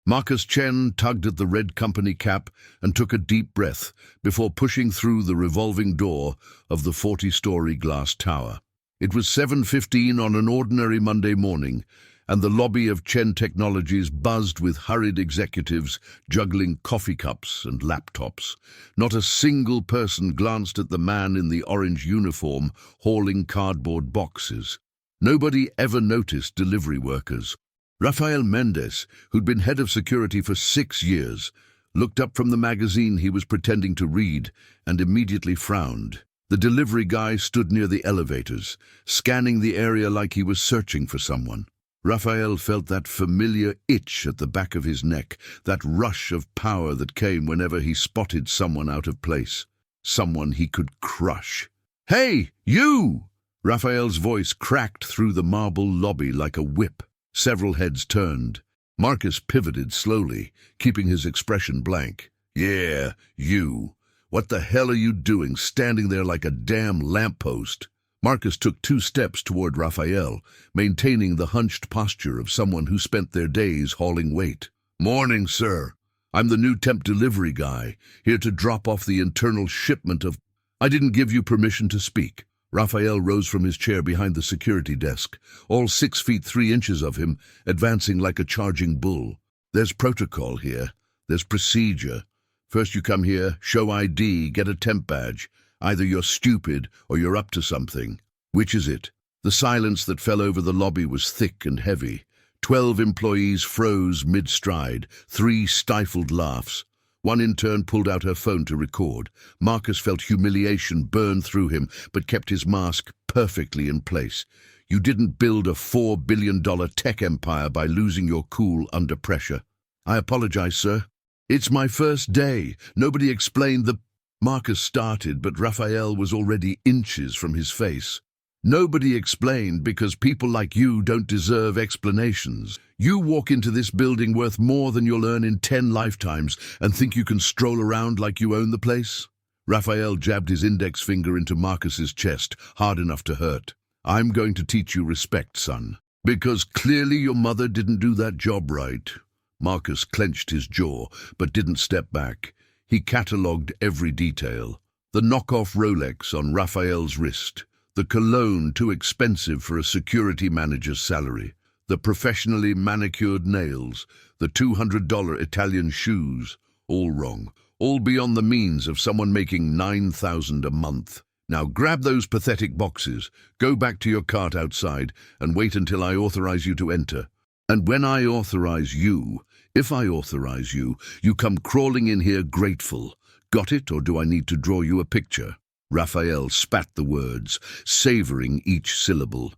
Marcus Chen tugged at the red company cap and took a deep breath before pushing through the revolving door of the 40-story glass tower. It was 7:15 on an ordinary Monday morning, and the lobby of Chen Technologies buzzed with hurried executives juggling coffee cups and laptops. Not a single person glanced at the man in the orange uniform hauling cardboard boxes. Nobody ever noticed delivery workers. Rafael Mendez, who'd been head of security for 6 years, looked up from the magazine he was pretending to read and immediately frowned. The delivery guy stood near the elevators, scanning the area like he was searching for someone. Rafael felt that familiar itch at the back of his neck, that rush of power that came whenever he spotted someone out of place, someone he could crush. "Hey, you!" Rafael's voice cracked through the marble lobby like a whip. Several heads turned. Marcus pivoted slowly, keeping his expression blank. "Yeah, you. What the hell are you doing standing there like a damn lamppost?" Marcus took 2 steps toward Rafael, maintaining the hunched posture of someone who spent their days hauling weight. "Morning, sir. I'm the new temp delivery guy, here to drop off the internal shipment of—" "I didn't give you permission to speak." Rafael rose from his chair behind the security desk, all 6 feet 3 inches of him, advancing like a charging bull. "There's protocol here. There's procedure. First you come here, show ID, get a temp badge. Either you're stupid or you're up to something. Which is it?" The silence that fell over the lobby was thick and heavy. 12 employees froze mid-stride, 3 stifled laughs. One intern pulled out her phone to record. Marcus felt humiliation burn through him, but kept his mask perfectly in place. You didn't build a $4 billion tech empire by losing your cool under pressure. "I apologize, sir. It's my first day. Nobody explained the—" Marcus started, but Rafael was already inches from his face. "Nobody explained because people like you don't deserve explanations. You walk into this building worth more than you'll earn in 10 lifetimes and think you can stroll around like you own the place?" Rafael jabbed his index finger into Marcus's chest, hard enough to hurt. "I'm going to teach you respect, son. Because clearly your mother didn't do that job right." Marcus clenched his jaw, but didn't step back. He catalogued every detail. The knockoff Rolex on Rafael's wrist, the cologne too expensive for a security manager's salary, the professionally manicured nails, the $200 Italian shoes, all wrong, all beyond the means of someone making $9,000 a month. "Now grab those pathetic boxes, go back to your cart outside, and wait until I authorize you to enter. And when I authorize you, if I authorize you, you come crawling in here grateful. Got it, or do I need to draw you a picture?" Rafael spat the words, savoring each syllable.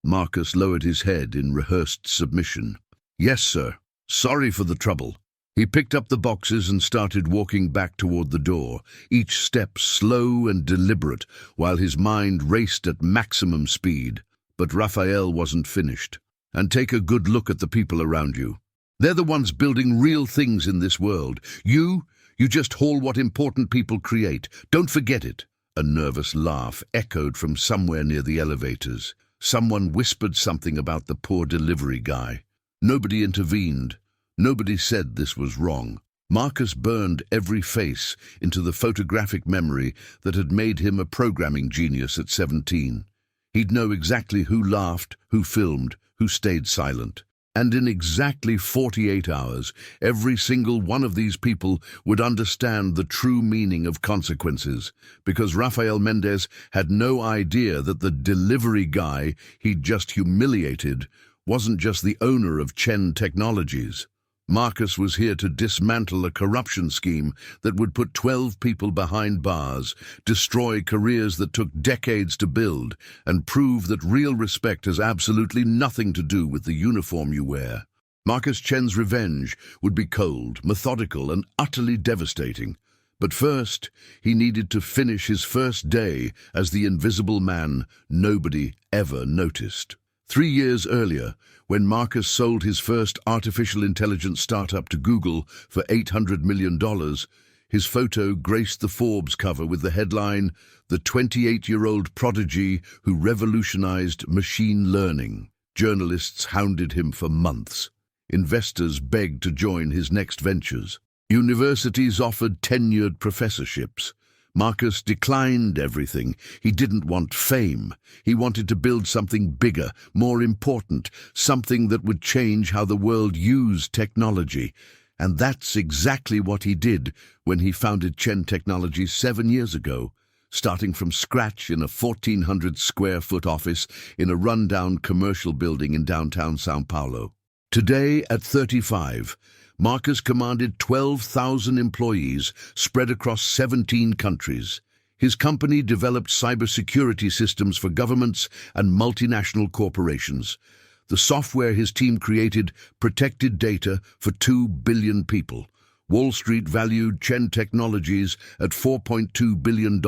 Marcus lowered his head in rehearsed submission. "Yes, sir. Sorry for the trouble." He picked up the boxes and started walking back toward the door, each step slow and deliberate, while his mind raced at maximum speed. But Rafael wasn't finished. "And take a good look at the people around you. They're the ones building real things in this world. You just haul what important people create. Don't forget it." A nervous laugh echoed from somewhere near the elevators. Someone whispered something about the poor delivery guy. Nobody intervened. Nobody said this was wrong. Marcus burned every face into the photographic memory that had made him a programming genius at 17. He'd know exactly who laughed, who filmed, who stayed silent. And in exactly 48 hours, every single one of these people would understand the true meaning of consequences, because Rafael Mendez had no idea that the delivery guy he'd just humiliated wasn't just the owner of Chen Technologies. Marcus was here to dismantle a corruption scheme that would put 12 people behind bars, destroy careers that took decades to build, and prove that real respect has absolutely nothing to do with the uniform you wear. Marcus Chen's revenge would be cold, methodical, and utterly devastating. But first, he needed to finish his first day as the invisible man nobody ever noticed. 3 years earlier, when Marcus sold his first artificial intelligence startup to Google for $800 million, his photo graced the Forbes cover with the headline, "The 28-year-old prodigy who revolutionized machine learning." Journalists hounded him for months. Investors begged to join his next ventures. Universities offered tenured professorships. Marcus declined everything. He didn't want fame. He wanted to build something bigger, more important, something that would change how the world used technology. And that's exactly what he did when he founded Chen Technologies 7 years ago, starting from scratch in a 1,400-square-foot office in a rundown commercial building in downtown São Paulo. Today, at 35, Marcus commanded 12,000 employees spread across 17 countries. His company developed cybersecurity systems for governments and multinational corporations. The software his team created protected data for 2 billion people. Wall Street valued Chen Technologies at $4.2 billion,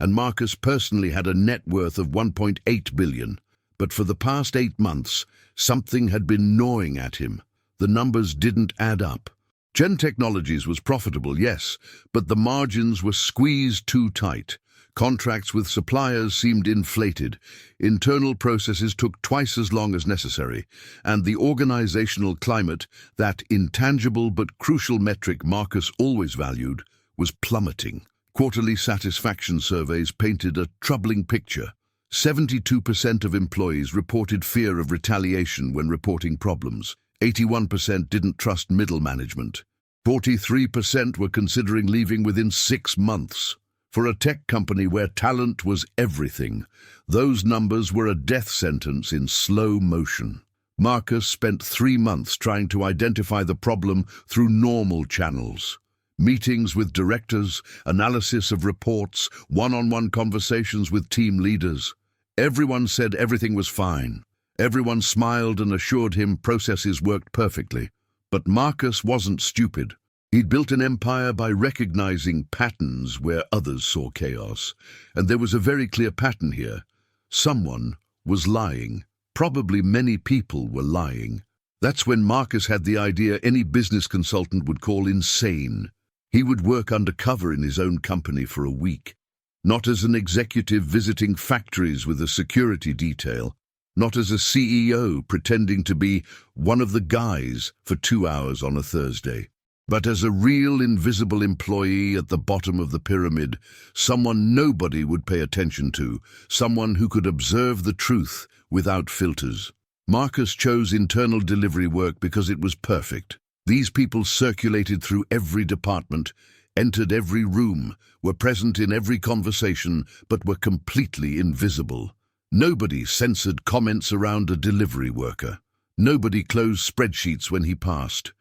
and Marcus personally had a net worth of $1.8 billion. But for the past 8 months, something had been gnawing at him. The numbers didn't add up. Chen Technologies was profitable, yes, but the margins were squeezed too tight. Contracts with suppliers seemed inflated. Internal processes took twice as long as necessary, and the organizational climate, that intangible but crucial metric Marcus always valued, was plummeting. Quarterly satisfaction surveys painted a troubling picture. 72% of employees reported fear of retaliation when reporting problems. 81% didn't trust middle management. 43% were considering leaving within 6 months. For a tech company where talent was everything, those numbers were a death sentence in slow motion. Marcus spent 3 months trying to identify the problem through normal channels. Meetings with directors, analysis of reports, one-on-one conversations with team leaders. Everyone said everything was fine. Everyone smiled and assured him processes worked perfectly. But Marcus wasn't stupid. He'd built an empire by recognizing patterns where others saw chaos. And there was a very clear pattern here. Someone was lying. Probably many people were lying. That's when Marcus had the idea any business consultant would call insane. He would work undercover in his own company for a week. Not as an executive visiting factories with a security detail. Not as a CEO pretending to be one of the guys for 2 hours on a Thursday. But as a real invisible employee at the bottom of the pyramid, someone nobody would pay attention to, someone who could observe the truth without filters. Marcus chose internal delivery work because it was perfect. These people circulated through every department, entered every room, were present in every conversation, but were completely invisible. Nobody censored comments around a delivery worker. Nobody closed spreadsheets when he passed.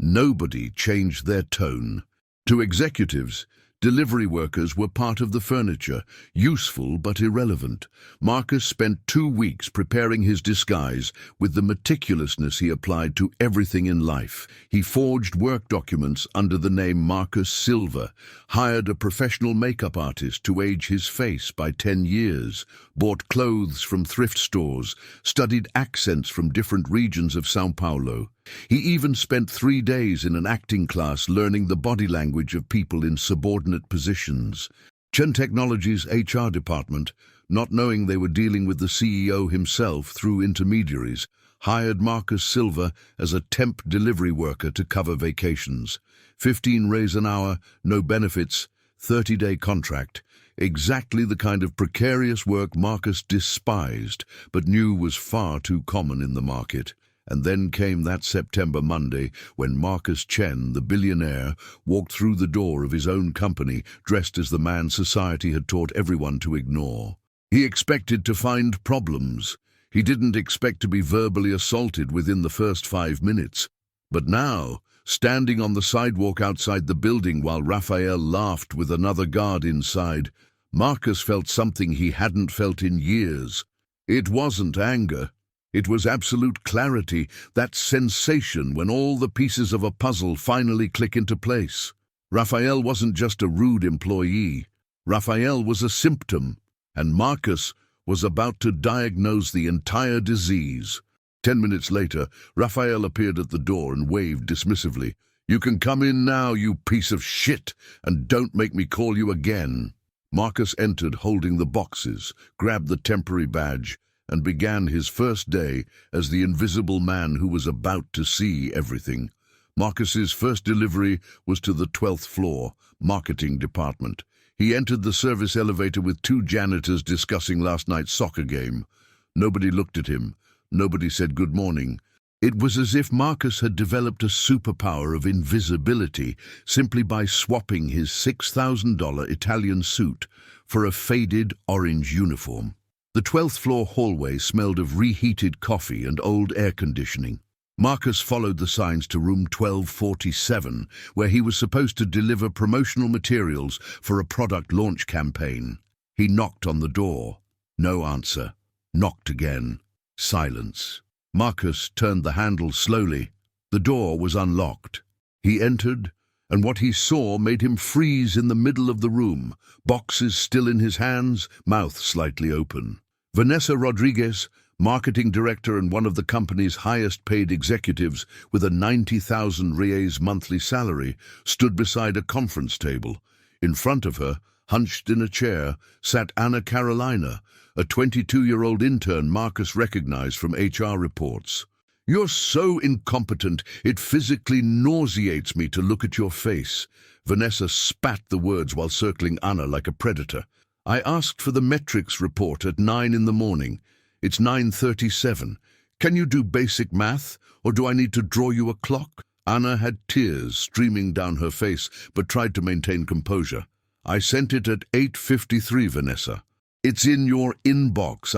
Nobody changed their tone. To executives, delivery workers were part of the furniture, useful but irrelevant. Marcus spent 2 weeks preparing his disguise with the meticulousness he applied to everything in life. He forged work documents under the name Marcus Silva, hired a professional makeup artist to age his face by 10 years, bought clothes from thrift stores, studied accents from different regions of São Paulo. He even spent 3 days in an acting class learning the body language of people in subordinate positions. Chen Technologies' HR department, not knowing they were dealing with the CEO himself through intermediaries, hired Marcus Silva as a temp delivery worker to cover vacations. 15 reais an hour, no benefits, 30-day contract. Exactly the kind of precarious work Marcus despised, but knew was far too common in the market. And then came that September Monday when Marcus Chen, the billionaire, walked through the door of his own company dressed as the man society had taught everyone to ignore. He expected to find problems. He didn't expect to be verbally assaulted within the first 5 minutes. But now, standing on the sidewalk outside the building while Raphael laughed with another guard inside, Marcus felt something he hadn't felt in years. It wasn't anger. It was absolute clarity, that sensation when all the pieces of a puzzle finally click into place. Raphael wasn't just a rude employee. Raphael was a symptom, and Marcus was about to diagnose the entire disease. 10 minutes later, Raphael appeared at the door and waved dismissively. "You can come in now, you piece of shit, and don't make me call you again." Marcus entered holding the boxes, grabbed the temporary badge, and began his first day as the invisible man who was about to see everything. Marcus's first delivery was to the 12th floor, marketing department. He entered the service elevator with two janitors discussing last night's soccer game. Nobody looked at him. Nobody said good morning. It was as if Marcus had developed a superpower of invisibility simply by swapping his $6,000 Italian suit for a faded orange uniform. The 12th floor hallway smelled of reheated coffee and old air conditioning. Marcus followed the signs to room 1247, where he was supposed to deliver promotional materials for a product launch campaign. He knocked on the door. No answer. Knocked again. Silence. Marcus turned the handle slowly. The door was unlocked. He entered, and what he saw made him freeze in the middle of the room, boxes still in his hands, mouth slightly open. Vanessa Rodriguez, marketing director and one of the company's highest-paid executives with a 90,000 reais monthly salary, stood beside a conference table. In front of her, hunched in a chair, sat Anna Carolina, a 22-year-old intern Marcus recognized from HR reports. "You're so incompetent, it physically nauseates me to look at your face." Vanessa spat the words while circling Anna like a predator. "I asked for the metrics report at 9 in the morning. It's 9:37. Can you do basic math, or do I need to draw you a clock?" Anna had tears streaming down her face, but tried to maintain composure. "I sent it at 8:53, Vanessa. It's in your inbox.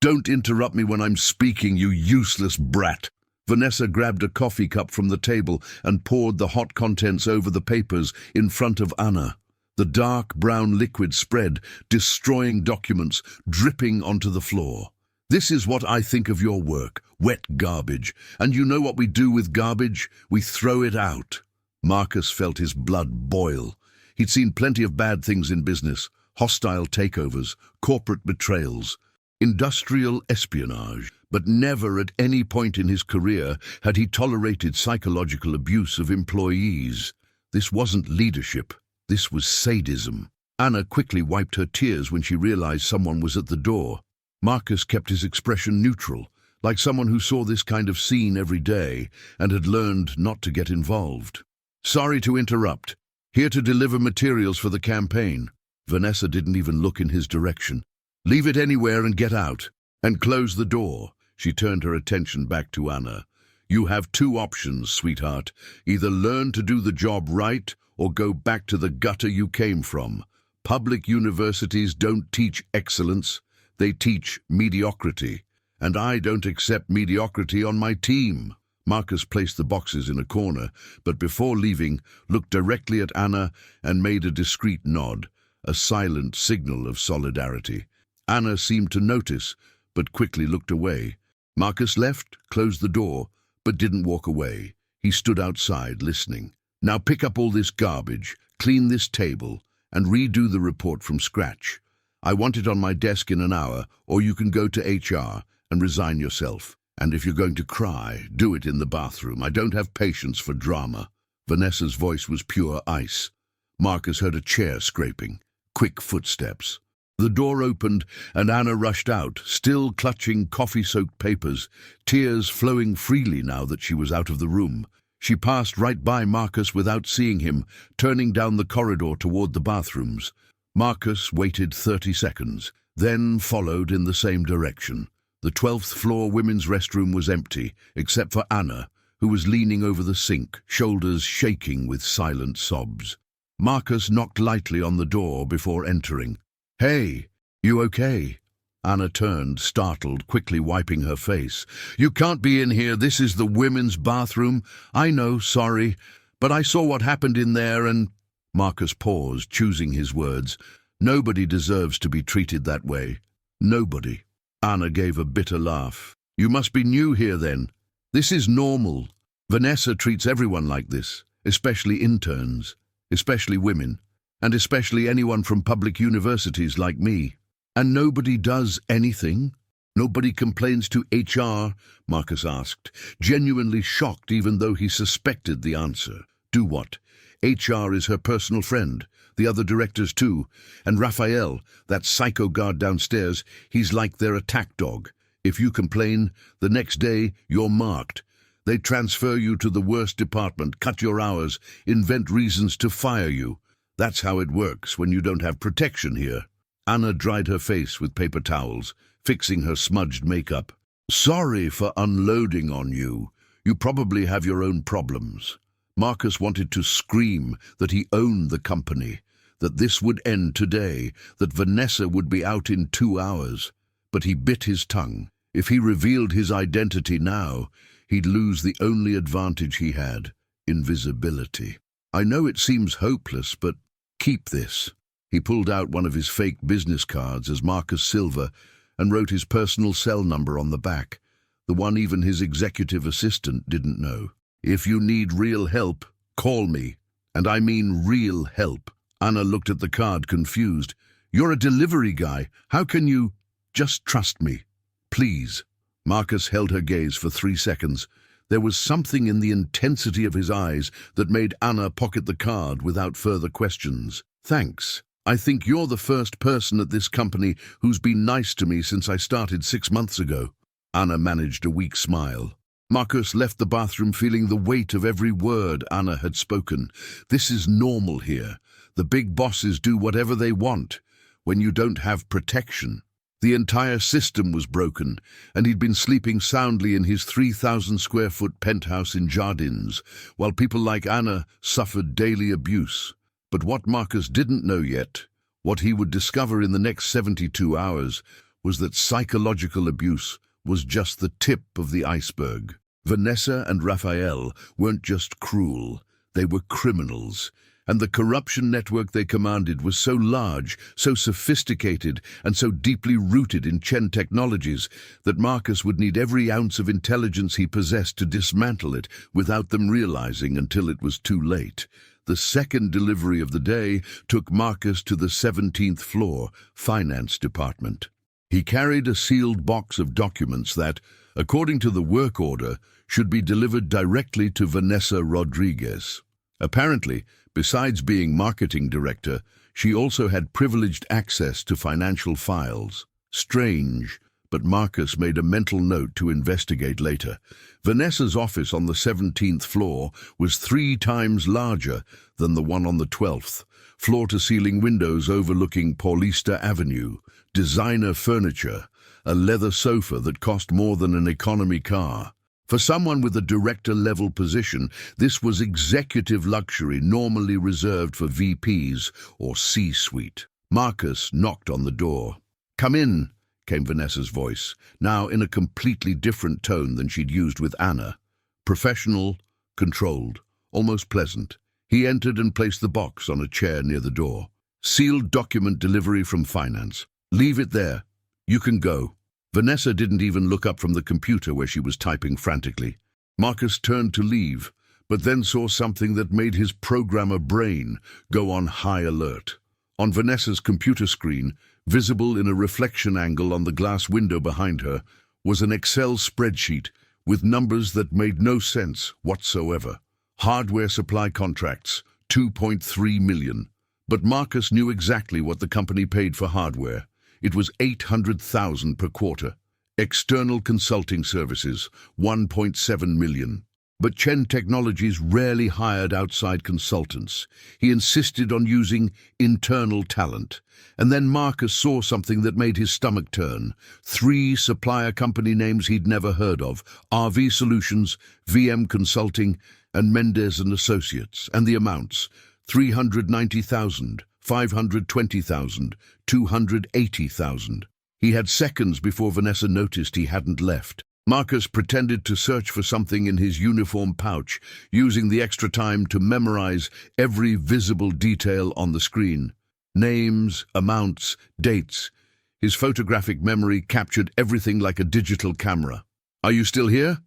Don't interrupt me when I'm speaking, you useless brat." Vanessa grabbed a coffee cup from the table and poured the hot contents over the papers in front of Anna. The dark brown liquid spread, destroying documents, dripping onto the floor. "This is what I think of your work, wet garbage. And you know what we do with garbage? We throw it out." Marcus felt his blood boil. He'd seen plenty of bad things in business: hostile takeovers, corporate betrayals, industrial espionage. But never at any point in his career had he tolerated psychological abuse of employees. This wasn't leadership. This was sadism. Anna quickly wiped her tears when she realized someone was at the door. Marcus kept his expression neutral, like someone who saw this kind of scene every day and had learned not to get involved. "Sorry to interrupt. Here to deliver materials for the campaign." Vanessa didn't even look in his direction. "Leave it anywhere and get out. And close the door." She turned her attention back to Anna. "You have two options, sweetheart. Either learn to do the job right or go back to the gutter you came from. Public universities don't teach excellence. They teach mediocrity. And I don't accept mediocrity on my team." Marcus placed the boxes in a corner, but before leaving, looked directly at Anna and made a discreet nod, a silent signal of solidarity. Anna seemed to notice, but quickly looked away. Marcus left, closed the door, but didn't walk away. He stood outside, listening. "Now pick up all this garbage, clean this table, and redo the report from scratch. I want it on my desk in an hour, or you can go to HR and resign yourself. And if you're going to cry, do it in the bathroom. I don't have patience for drama." Vanessa's voice was pure ice. Marcus heard a chair scraping. Quick footsteps. The door opened, and Anna rushed out, still clutching coffee-soaked papers, tears flowing freely now that she was out of the room. She passed right by Marcus without seeing him, turning down the corridor toward the bathrooms. Marcus waited 30 seconds, then followed in the same direction. The 12th floor women's restroom was empty, except for Anna, who was leaning over the sink, shoulders shaking with silent sobs. Marcus knocked lightly on the door before entering. "Hey, you okay?" Anna turned, startled, quickly wiping her face. "You can't be in here. This is the women's bathroom." "I know, sorry, but I saw what happened in there and—" Marcus paused, choosing his words. "Nobody deserves to be treated that way. Nobody." Anna gave a bitter laugh. "You must be new here then. This is normal. Vanessa treats everyone like this, especially interns, especially women, and especially anyone from public universities like me. And nobody does anything? Nobody complains to HR?" Marcus asked, genuinely shocked even though he suspected the answer. "Do what? HR is her personal friend, the other directors too, and Raphael, that psycho guard downstairs, he's like their attack dog. If you complain, the next day you're marked. They transfer you to the worst department, cut your hours, invent reasons to fire you. That's how it works when you don't have protection here. Anna dried her face with paper towels, fixing her smudged makeup. Sorry for unloading on you. You probably have your own problems. Marcus wanted to scream that he owned the company, that this would end today, that Vanessa would be out in 2 hours. But he bit his tongue. If he revealed his identity now, he'd lose the only advantage he had, invisibility. I know it seems hopeless, but keep this. He pulled out one of his fake business cards as Marcus Silva and wrote his personal cell number on the back, the one even his executive assistant didn't know. If you need real help, call me. And I mean real help. Anna looked at the card, confused. You're a delivery guy. How can you? Just trust me. Please. Marcus held her gaze for 3 seconds. There was something in the intensity of his eyes that made Anna pocket the card without further questions. Thanks. I think you're the first person at this company who's been nice to me since I started 6 months ago. Anna managed a weak smile. Marcus left the bathroom feeling the weight of every word Anna had spoken. This is normal here. The big bosses do whatever they want when you don't have protection. The entire system was broken, and he'd been sleeping soundly in his 3,000-square-foot penthouse in Jardins, while people like Anna suffered daily abuse. But what Marcus didn't know yet, what he would discover in the next 72 hours, was that psychological abuse was just the tip of the iceberg. Vanessa and Raphael weren't just cruel, they were criminals. And the corruption network they commanded was so large, so sophisticated, and so deeply rooted in Chen technologies that Marcus would need every ounce of intelligence he possessed to dismantle it without them realizing until it was too late. The second delivery of the day took Marcus to the 17th floor, finance department. He carried a sealed box of documents that, according to the work order, should be delivered directly to Vanessa Rodriguez. Apparently, besides being marketing director, she also had privileged access to financial files. Strange, but Marcus made a mental note to investigate later. Vanessa's office on the 17th floor was 3 times larger than the one on the 12th. Floor-to-ceiling windows overlooking Paulista Avenue, designer furniture, a leather sofa that cost more than an economy car. For someone with a director-level position, this was executive luxury normally reserved for VPs or C-suite. Marcus knocked on the door. "Come in," came Vanessa's voice, now in a completely different tone than she'd used with Anna. Professional, controlled, almost pleasant. He entered and placed the box on a chair near the door. "Sealed document delivery from finance. Leave it there. You can go." Vanessa didn't even look up from the computer where she was typing frantically. Marcus turned to leave, but then saw something that made his programmer brain go on high alert. On Vanessa's computer screen, visible in a reflection angle on the glass window behind her, was an Excel spreadsheet with numbers that made no sense whatsoever. Hardware supply contracts, 2.3 million. But Marcus knew exactly what the company paid for hardware. It was 800,000 per quarter. External consulting services, 1.7 million. But Chen Technologies rarely hired outside consultants. He insisted on using internal talent. And then Marcus saw something that made his stomach turn. 3 supplier company names he'd never heard of: RV Solutions, VM Consulting, and Mendez and Associates. And the amounts: 390,000, 520,000, 280,000. He had seconds before Vanessa noticed he hadn't left. Marcus pretended to search for something in his uniform pouch, using the extra time to memorize every visible detail on the screen. Names, amounts, dates. His photographic memory captured everything like a digital camera. "Are you still here?"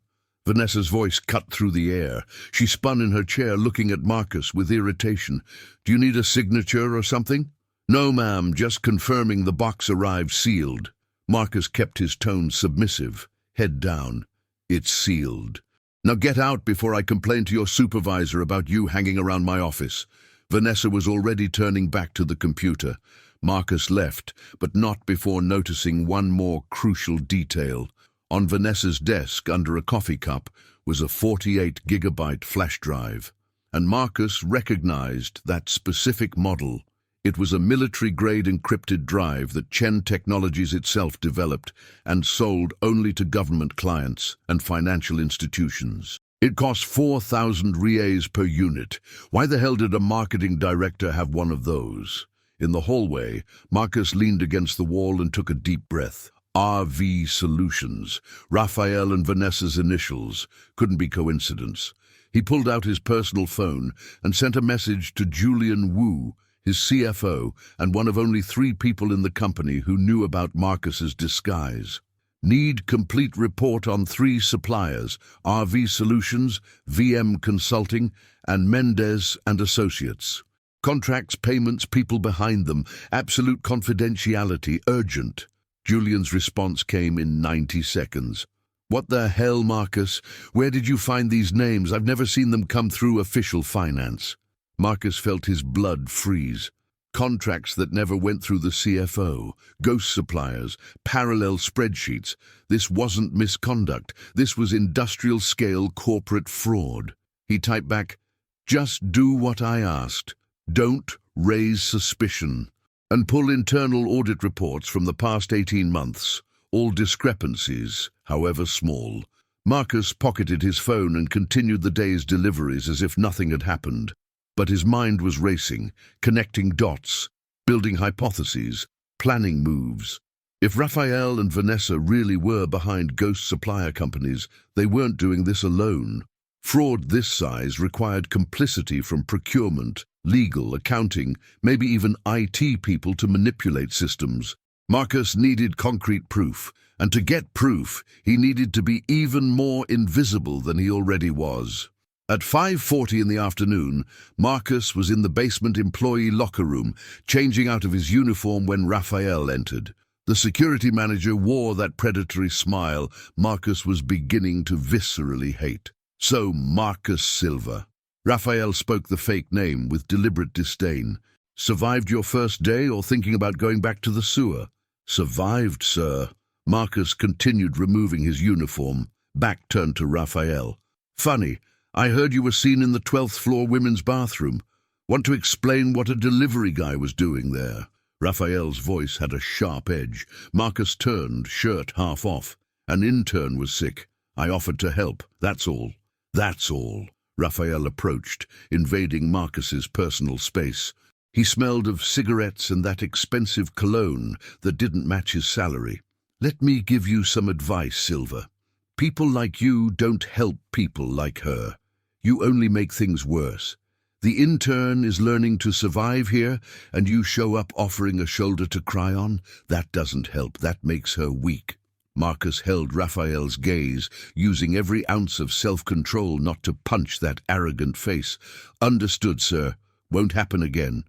Vanessa's voice cut through the air. She spun in her chair, looking at Marcus with irritation. "Do you need a signature or something?" "No, ma'am, just confirming the box arrived sealed." Marcus kept his tone submissive, head down. "It's sealed." Now get out before I complain to your supervisor about you hanging around my office." Vanessa was already turning back to the computer. Marcus left, but not before noticing one more crucial detail. On Vanessa's desk, under a coffee cup, was a 48-gigabyte flash drive. And Marcus recognized that specific model. It was a military-grade encrypted drive that Chen Technologies itself developed and sold only to government clients and financial institutions. It cost 4,000 reais per unit. Why the hell did a marketing director have one of those? In the hallway, Marcus leaned against the wall and took a deep breath. RV Solutions, Raphael and Vanessa's initials. Couldn't be coincidence. He pulled out his personal phone and sent a message to Julian Wu, his CFO, and one of only 3 people in the company who knew about Marcus's disguise. Need complete report on 3 suppliers: RV Solutions, VM Consulting, and Mendez and Associates. Contracts, payments, people behind them, absolute confidentiality, urgent. Julian's response came in 90 seconds. "What the hell, Marcus? Where did you find these names? I've never seen them come through official finance." Marcus felt his blood freeze. Contracts that never went through the CFO, ghost suppliers, parallel spreadsheets. This wasn't misconduct. This was industrial-scale corporate fraud. He typed back, "Just do what I asked. Don't raise suspicion. And pull internal audit reports from the past 18 months. All discrepancies, however small." Marcus pocketed his phone and continued the day's deliveries as if nothing had happened. But his mind was racing, connecting dots, building hypotheses, planning moves. If Raphael and Vanessa really were behind ghost supplier companies, they weren't doing this alone. Fraud this size required complicity from procurement, legal, accounting, maybe even IT people to manipulate systems. Marcus needed concrete proof, and to get proof, he needed to be even more invisible than he already was. At 5:40 in the afternoon, Marcus was in the basement employee locker room, changing out of his uniform when Raphael entered. The security manager wore that predatory smile Marcus was beginning to viscerally hate. "So, Marcus Silva." Raphael spoke the fake name with deliberate disdain. "Survived your first day or thinking about going back to the sewer?" "Survived, sir." Marcus continued removing his uniform, back turned to Raphael. "Funny, I heard you were seen in the 12th floor women's bathroom. Want to explain what a delivery guy was doing there?" Raphael's voice had a sharp edge. Marcus turned, shirt half off. "An intern was sick. I offered to help, that's all." "That's all." Raphael approached, invading Marcus's personal space. He smelled of cigarettes and that expensive cologne that didn't match his salary. "Let me give you some advice, Silva. People like you don't help people like her. You only make things worse. The intern is learning to survive here, and you show up offering a shoulder to cry on. That doesn't help, that makes her weak." Marcus held Raphael's gaze, using every ounce of self-control not to punch that arrogant face. "Understood, sir. Won't happen again."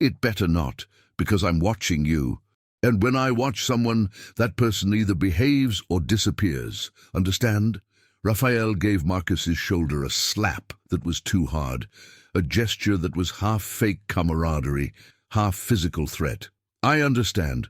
"It better not, because I'm watching you. And when I watch someone, that person either behaves or disappears. Understand?" Raphael gave Marcus's shoulder a slap that was too hard, a gesture that was half fake camaraderie, half physical threat. "I understand."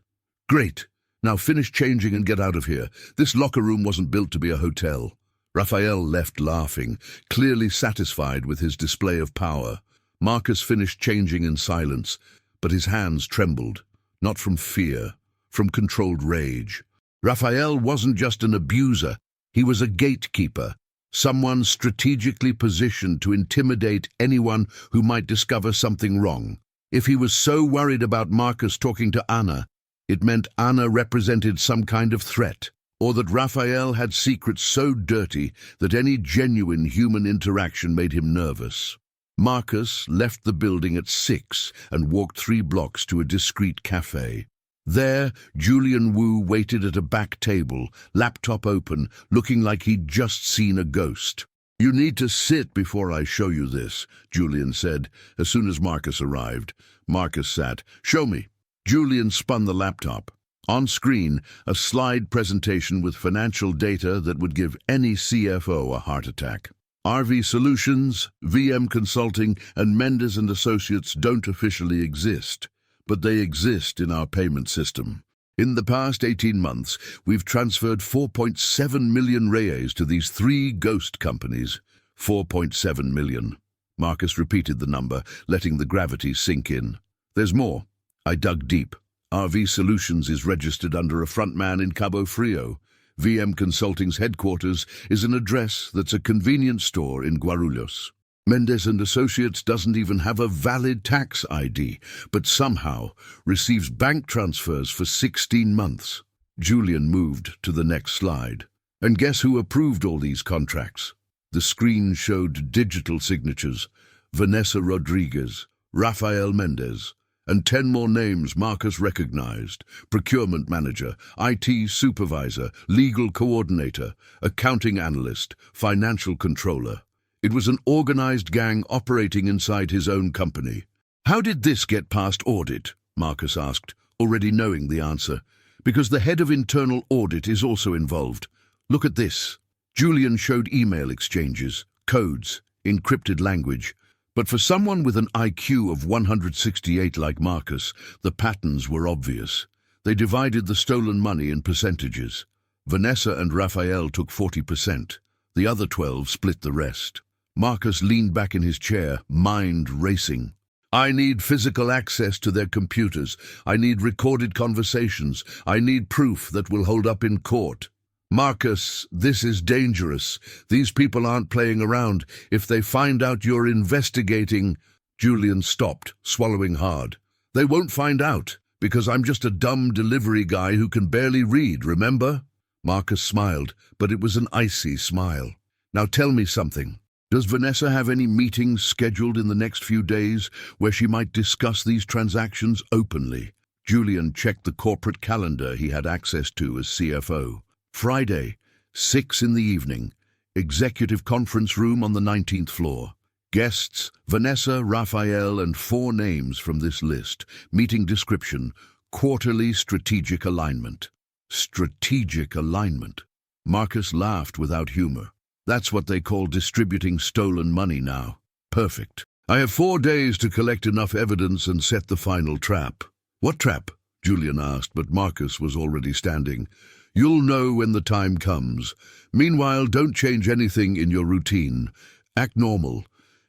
"Great. Now finish changing and get out of here. This locker room wasn't built to be a hotel." Raphael left laughing, clearly satisfied with his display of power. Marcus finished changing in silence, but his hands trembled, not from fear, from controlled rage. Raphael wasn't just an abuser. He was a gatekeeper, someone strategically positioned to intimidate anyone who might discover something wrong. If he was so worried about Marcus talking to Anna, it meant Anna represented some kind of threat, or that Raphael had secrets so dirty that any genuine human interaction made him nervous. Marcus left the building at 6 and walked 3 blocks to a discreet cafe. There, Julian Wu waited at a back table, laptop open, looking like he'd just seen a ghost. "You need to sit before I show you this," Julian said, as soon as Marcus arrived. Marcus sat. "Show me." Julian spun the laptop. On screen, a slide presentation with financial data that would give any CFO a heart attack. RV Solutions, VM Consulting, and Mendes and Associates don't officially exist, but they exist in our payment system. In the past 18 months, we've transferred 4.7 million reais to these three ghost companies. 4.7 million. Marcus repeated the number, letting the gravity sink in. There's more. I dug deep. RV Solutions is registered under a frontman in Cabo Frio. VM Consulting's headquarters is an address that's a convenience store in Guarulhos. Mendes and Associates doesn't even have a valid tax ID, but somehow receives bank transfers for 16 months. Julian moved to the next slide. And guess who approved all these contracts? The screen showed digital signatures: Vanessa Rodriguez, Rafael Mendes, and 10 more names Marcus recognized: procurement manager, IT supervisor, legal coordinator, accounting analyst, financial controller. It was an organized gang operating inside his own company. How did this get past audit? Marcus asked, already knowing the answer. Because the head of internal audit is also involved. Look at this. Julian showed email exchanges, codes, encrypted language. But for someone with an IQ of 168 like Marcus, the patterns were obvious. They divided the stolen money in percentages. Vanessa and Raphael took 40%. The other 12 split the rest. Marcus leaned back in his chair, mind racing. I need physical access to their computers. I need recorded conversations. I need proof that will hold up in court. Marcus, this is dangerous. These people aren't playing around. If they find out you're investigating... Julian stopped, swallowing hard. They won't find out, because I'm just a dumb delivery guy who can barely read, remember? Marcus smiled, but it was an icy smile. Now tell me something. Does Vanessa have any meetings scheduled in the next few days where she might discuss these transactions openly? Julian checked the corporate calendar he had access to as CFO. Friday, 6 in the evening, executive conference room on the 19th floor. Guests, Vanessa, Raphael, and 4 names from this list. Meeting description, quarterly strategic alignment. Strategic alignment. Marcus laughed without humor. That's what they call distributing stolen money now. Perfect. I have 4 days to collect enough evidence and set the final trap. What trap? Julian asked, but Marcus was already standing. You'll know when the time comes. Meanwhile, don't change anything in your routine. Act normal.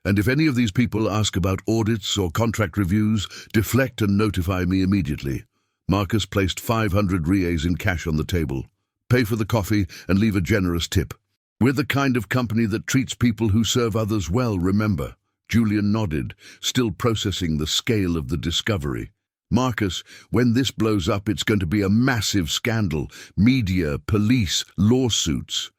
And if any of these people ask about audits or contract reviews, deflect and notify me immediately. Marcus placed 500 reais in cash on the table. Pay for the coffee and leave a generous tip. We're the kind of company that treats people who serve others well, remember? Julian nodded, still processing the scale of the discovery. Marcus, when this blows up, it's going to be a massive scandal. Media, police, lawsuits.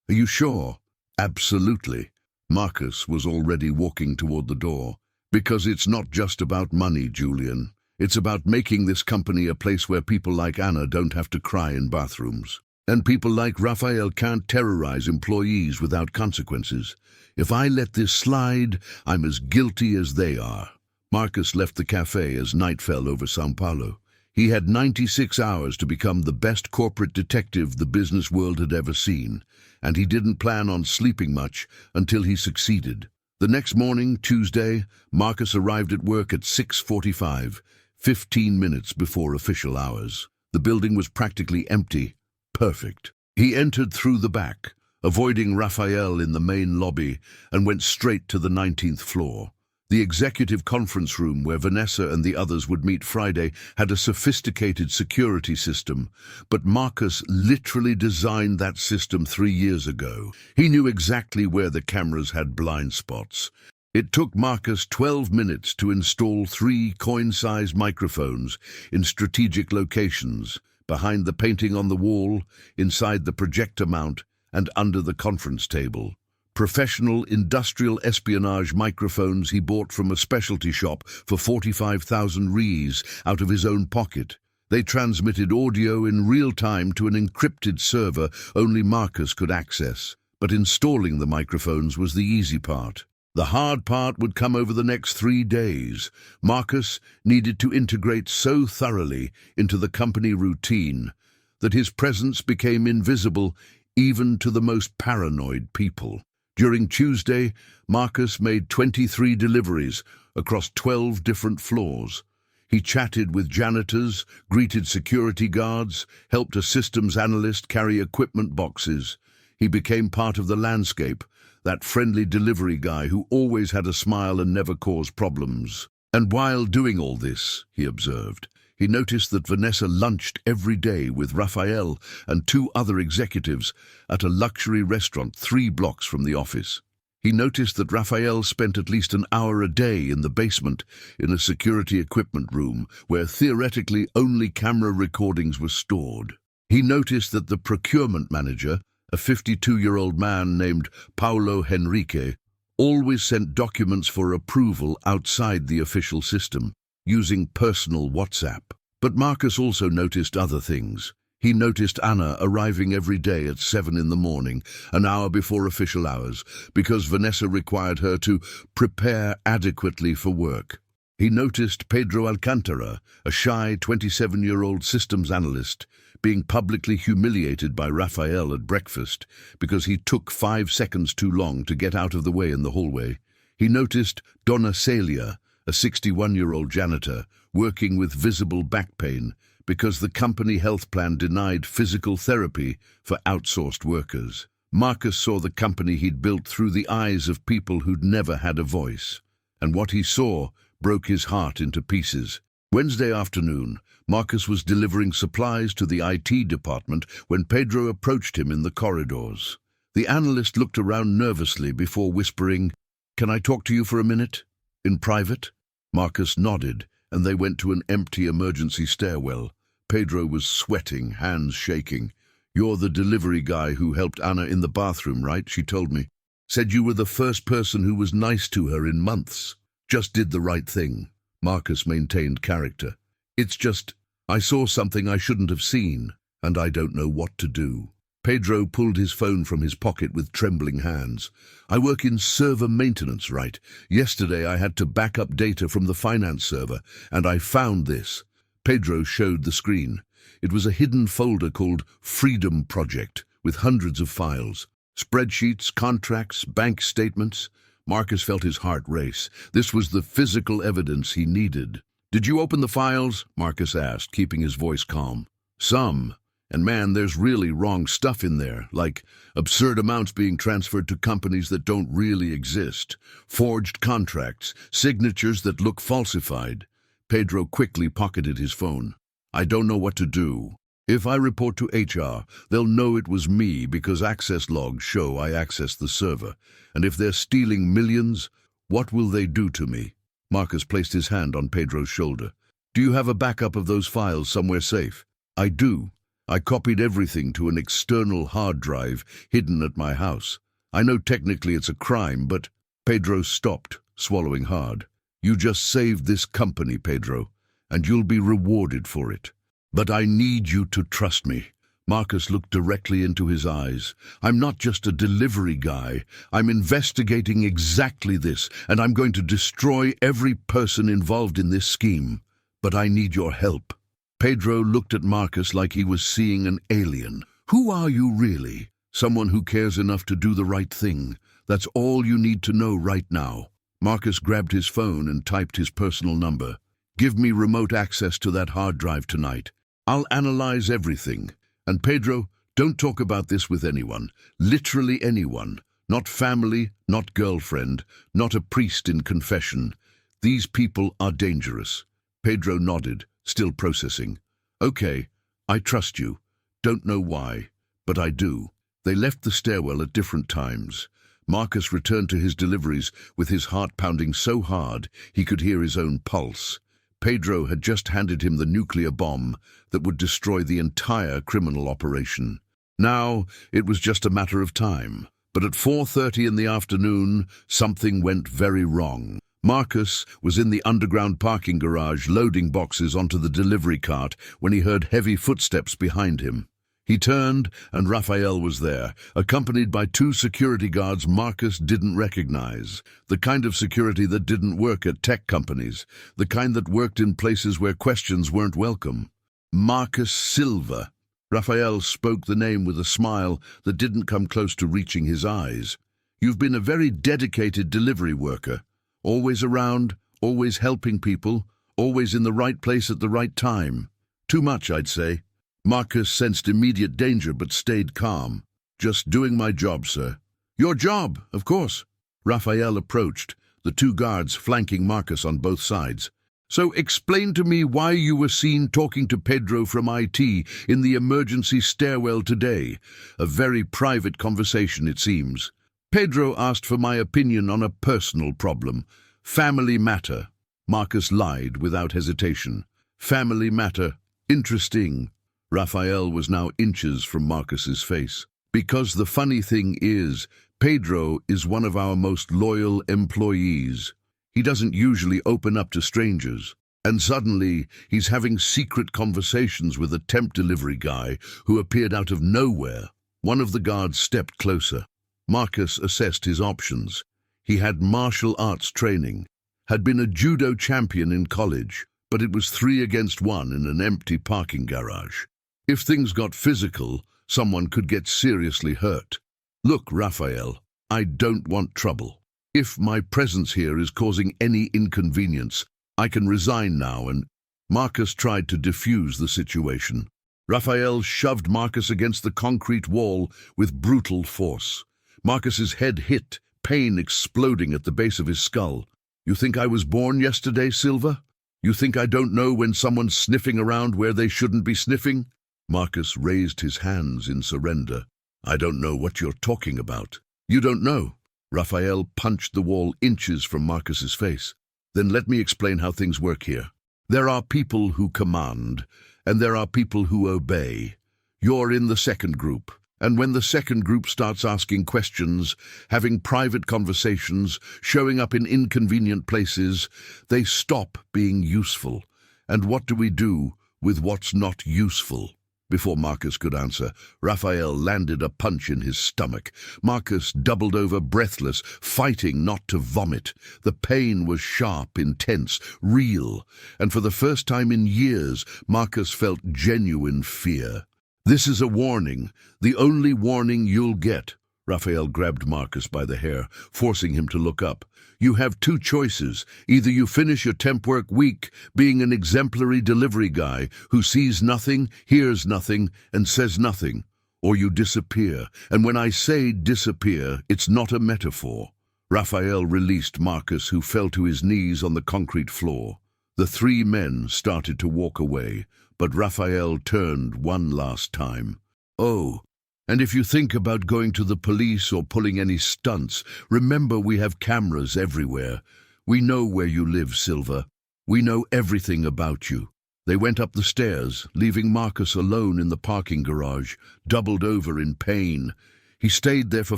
Are you sure? Absolutely. Marcus was already walking toward the door. Because it's not just about money, Julian. It's about making this company a place where people like Anna don't have to cry in bathrooms. And people like Raphael can't terrorize employees without consequences. If I let this slide, I'm as guilty as they are. Marcus left the cafe as night fell over São Paulo. He had 96 hours to become the best corporate detective the business world had ever seen, and he didn't plan on sleeping much until he succeeded. The next morning, Tuesday, Marcus arrived at work at 6:45, 15 minutes before official hours. The building was practically empty. Perfect. He entered through the back, avoiding Raphael in the main lobby, and went straight to the 19th floor. The executive conference room where Vanessa and the others would meet Friday had a sophisticated security system, but Marcus literally designed that system 3 years ago. He knew exactly where the cameras had blind spots. It took Marcus 12 minutes to install 3 coin-sized microphones in strategic locations, behind the painting on the wall, inside the projector mount, and under the conference table. Professional industrial espionage microphones he bought from a specialty shop for 45,000 reais out of his own pocket. They transmitted audio in real time to an encrypted server only Marcus could access. But installing the microphones was the easy part. The hard part would come over the next 3 days. Marcus needed to integrate so thoroughly into the company routine that his presence became invisible even to the most paranoid people. During Tuesday, Marcus made 23 deliveries across 12 different floors. He chatted with janitors, greeted security guards, helped a systems analyst carry equipment boxes. He became part of the landscape, that friendly delivery guy who always had a smile and never caused problems. And while doing all this, he observed, he noticed that Vanessa lunched every day with Raphael and 2 other executives at a luxury restaurant 3 blocks from the office. He noticed that Raphael spent at least an hour a day in the basement in a security equipment room where theoretically only camera recordings were stored. He noticed that the procurement manager, a 52-year-old man named Paulo Henrique, always sent documents for approval outside the official system, using personal WhatsApp. But Marcus also noticed other things. He noticed Anna arriving every day at 7 in the morning, an hour before official hours, because Vanessa required her to prepare adequately for work. He noticed Pedro Alcantara, a shy 27-year-old systems analyst, being publicly humiliated by Raphael at breakfast because he took 5 seconds too long to get out of the way in the hallway. He noticed Donna Celia, a 61-year-old janitor, working with visible back pain because the company health plan denied physical therapy for outsourced workers. Marcus saw the company he'd built through the eyes of people who'd never had a voice, and what he saw broke his heart into pieces. Wednesday afternoon, Marcus was delivering supplies to the IT department when Pedro approached him in the corridors. The analyst looked around nervously before whispering, "Can I talk to you for a minute? In private?" Marcus nodded, and they went to an empty emergency stairwell. Pedro was sweating, hands shaking. "You're the delivery guy who helped Anna in the bathroom, right? She told me. Said you were the first person who was nice to her in months. Just did the right thing." Marcus maintained character. "It's just, I saw something I shouldn't have seen, and I don't know what to do." Pedro pulled his phone from his pocket with trembling hands. "I work in server maintenance, right? Yesterday I had to back up data from the finance server, and I found this." Pedro showed the screen. It was a hidden folder called Freedom Project, with hundreds of files. Spreadsheets, contracts, bank statements. Marcus felt his heart race. This was the physical evidence he needed. "Did you open the files?" Marcus asked, keeping his voice calm. "Some. And man, there's really wrong stuff in there, like absurd amounts being transferred to companies that don't really exist, forged contracts, signatures that look falsified." Pedro quickly pocketed his phone. "I don't know what to do. If I report to HR, they'll know it was me because access logs show I accessed the server. And if they're stealing millions, what will they do to me?" Marcus placed his hand on Pedro's shoulder. "Do you have a backup of those files somewhere safe?" "I do. I copied everything to an external hard drive hidden at my house. I know technically it's a crime, but—" Pedro stopped, swallowing hard. "You just saved this company, Pedro, and you'll be rewarded for it. But I need you to trust me." Marcus looked directly into his eyes. "I'm not just a delivery guy. I'm investigating exactly this, and I'm going to destroy every person involved in this scheme. But I need your help." Pedro looked at Marcus like he was seeing an alien. "Who are you really?" "Someone who cares enough to do the right thing. That's all you need to know right now." Marcus grabbed his phone and typed his personal number. "Give me remote access to that hard drive tonight. I'll analyze everything. And Pedro, don't talk about this with anyone. Literally anyone. Not family, not girlfriend, not a priest in confession. These people are dangerous." Pedro nodded, still processing. "Okay, I trust you. Don't know why, but I do." They left the stairwell at different times. Marcus returned to his deliveries with his heart pounding so hard he could hear his own pulse. Pedro had just handed him the nuclear bomb that would destroy the entire criminal operation. Now it was just a matter of time. But at 4:30 in the afternoon, something went very wrong. Marcus was in the underground parking garage loading boxes onto the delivery cart when he heard heavy footsteps behind him. He turned, and Raphael was there, accompanied by two security guards Marcus didn't recognize. The kind of security that didn't work at tech companies, the kind that worked in places where questions weren't welcome. Marcus Silva. Raphael spoke the name with a smile that didn't come close to reaching his eyes. You've been a very dedicated delivery worker. Always around, always helping people, always in the right place at the right time. Too much, I'd say. Marcus sensed immediate danger but stayed calm. Just doing my job, sir. Your job, of course. Raphael approached, the two guards flanking Marcus on both sides. So explain to me why you were seen talking to Pedro from IT in the emergency stairwell today. A very private conversation, it seems. Pedro asked for my opinion on a personal problem. Family matter. Marcus lied without hesitation. Family matter. Interesting. Raphael was now inches from Marcus's face. Because the funny thing is, Pedro is one of our most loyal employees. He doesn't usually open up to strangers. And suddenly, he's having secret conversations with a temp delivery guy who appeared out of nowhere. One of the guards stepped closer. Marcus assessed his options. He had martial arts training, had been a judo champion in college, but it was 3 against 1 in an empty parking garage. If things got physical, someone could get seriously hurt. Look, Raphael, I don't want trouble. If my presence here is causing any inconvenience, I can resign now and... Marcus tried to defuse the situation. Raphael shoved Marcus against the concrete wall with brutal force. Marcus's head hit, pain exploding at the base of his skull. You think I was born yesterday, Silva? You think I don't know when someone's sniffing around where they shouldn't be sniffing? Marcus raised his hands in surrender. I don't know what you're talking about. You don't know. Raphael punched the wall inches from Marcus's face. Then let me explain how things work here. There are people who command, and there are people who obey. You're in the second group. And when the second group starts asking questions, having private conversations, showing up in inconvenient places, they stop being useful. And what do we do with what's not useful? Before Marcus could answer, Raphael landed a punch in his stomach. Marcus doubled over breathless, fighting not to vomit. The pain was sharp, intense, real, and for the first time in years, Marcus felt genuine fear. This is a warning, the only warning you'll get. Raphael grabbed Marcus by the hair, forcing him to look up. You have 2 choices. Either you finish your temp work week being an exemplary delivery guy who sees nothing, hears nothing, and says nothing, or you disappear. And when I say disappear, it's not a metaphor. Raphael released Marcus, who fell to his knees on the concrete floor. The 3 men started to walk away, but Raphael turned one last time. Oh, and if you think about going to the police or pulling any stunts, remember we have cameras everywhere. We know where you live, Silva. We know everything about you. They went up the stairs, leaving Marcus alone in the parking garage, doubled over in pain. He stayed there for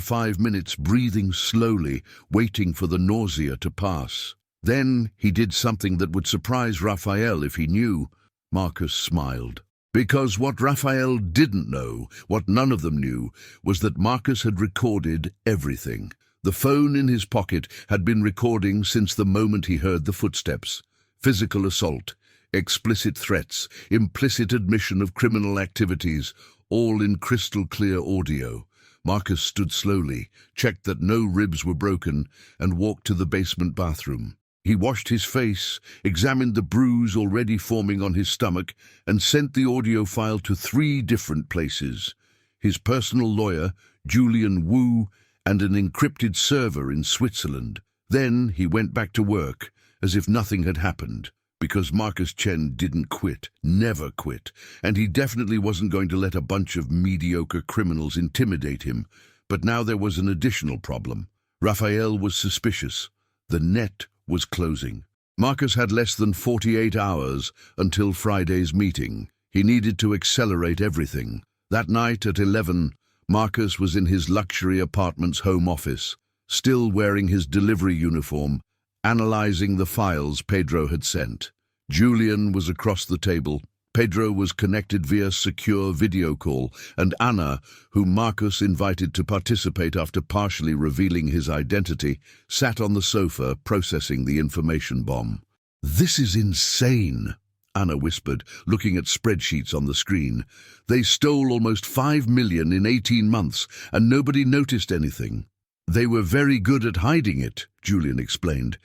5 minutes, breathing slowly, waiting for the nausea to pass. Then he did something that would surprise Raphael if he knew. Marcus smiled. Because what Raphael didn't know, what none of them knew, was that Marcus had recorded everything. The phone in his pocket had been recording since the moment he heard the footsteps. Physical assault, explicit threats, implicit admission of criminal activities, all in crystal-clear audio. Marcus stood slowly, checked that no ribs were broken, and walked to the basement bathroom. He washed his face, examined the bruise already forming on his stomach, and sent the audio file to 3 different places: his personal lawyer, Julian Wu, and an encrypted server in Switzerland. Then he went back to work, as if nothing had happened, because Marcus Chen didn't quit, never quit, and he definitely wasn't going to let a bunch of mediocre criminals intimidate him. But now there was an additional problem. Raphael was suspicious. The net was closing. Marcus had less than 48 hours until Friday's meeting. He needed to accelerate everything. That night at 11, Marcus was in his luxury apartment's home office, still wearing his delivery uniform, analyzing the files Pedro had sent. Julian was across the table, Pedro was connected via secure video call, and Anna, whom Marcus invited to participate after partially revealing his identity, sat on the sofa processing the information bomb. "This is insane," Anna whispered, looking at spreadsheets on the screen. "They stole almost 5 million in 18 months, and nobody noticed anything." "They were very good at hiding it," Julian explained.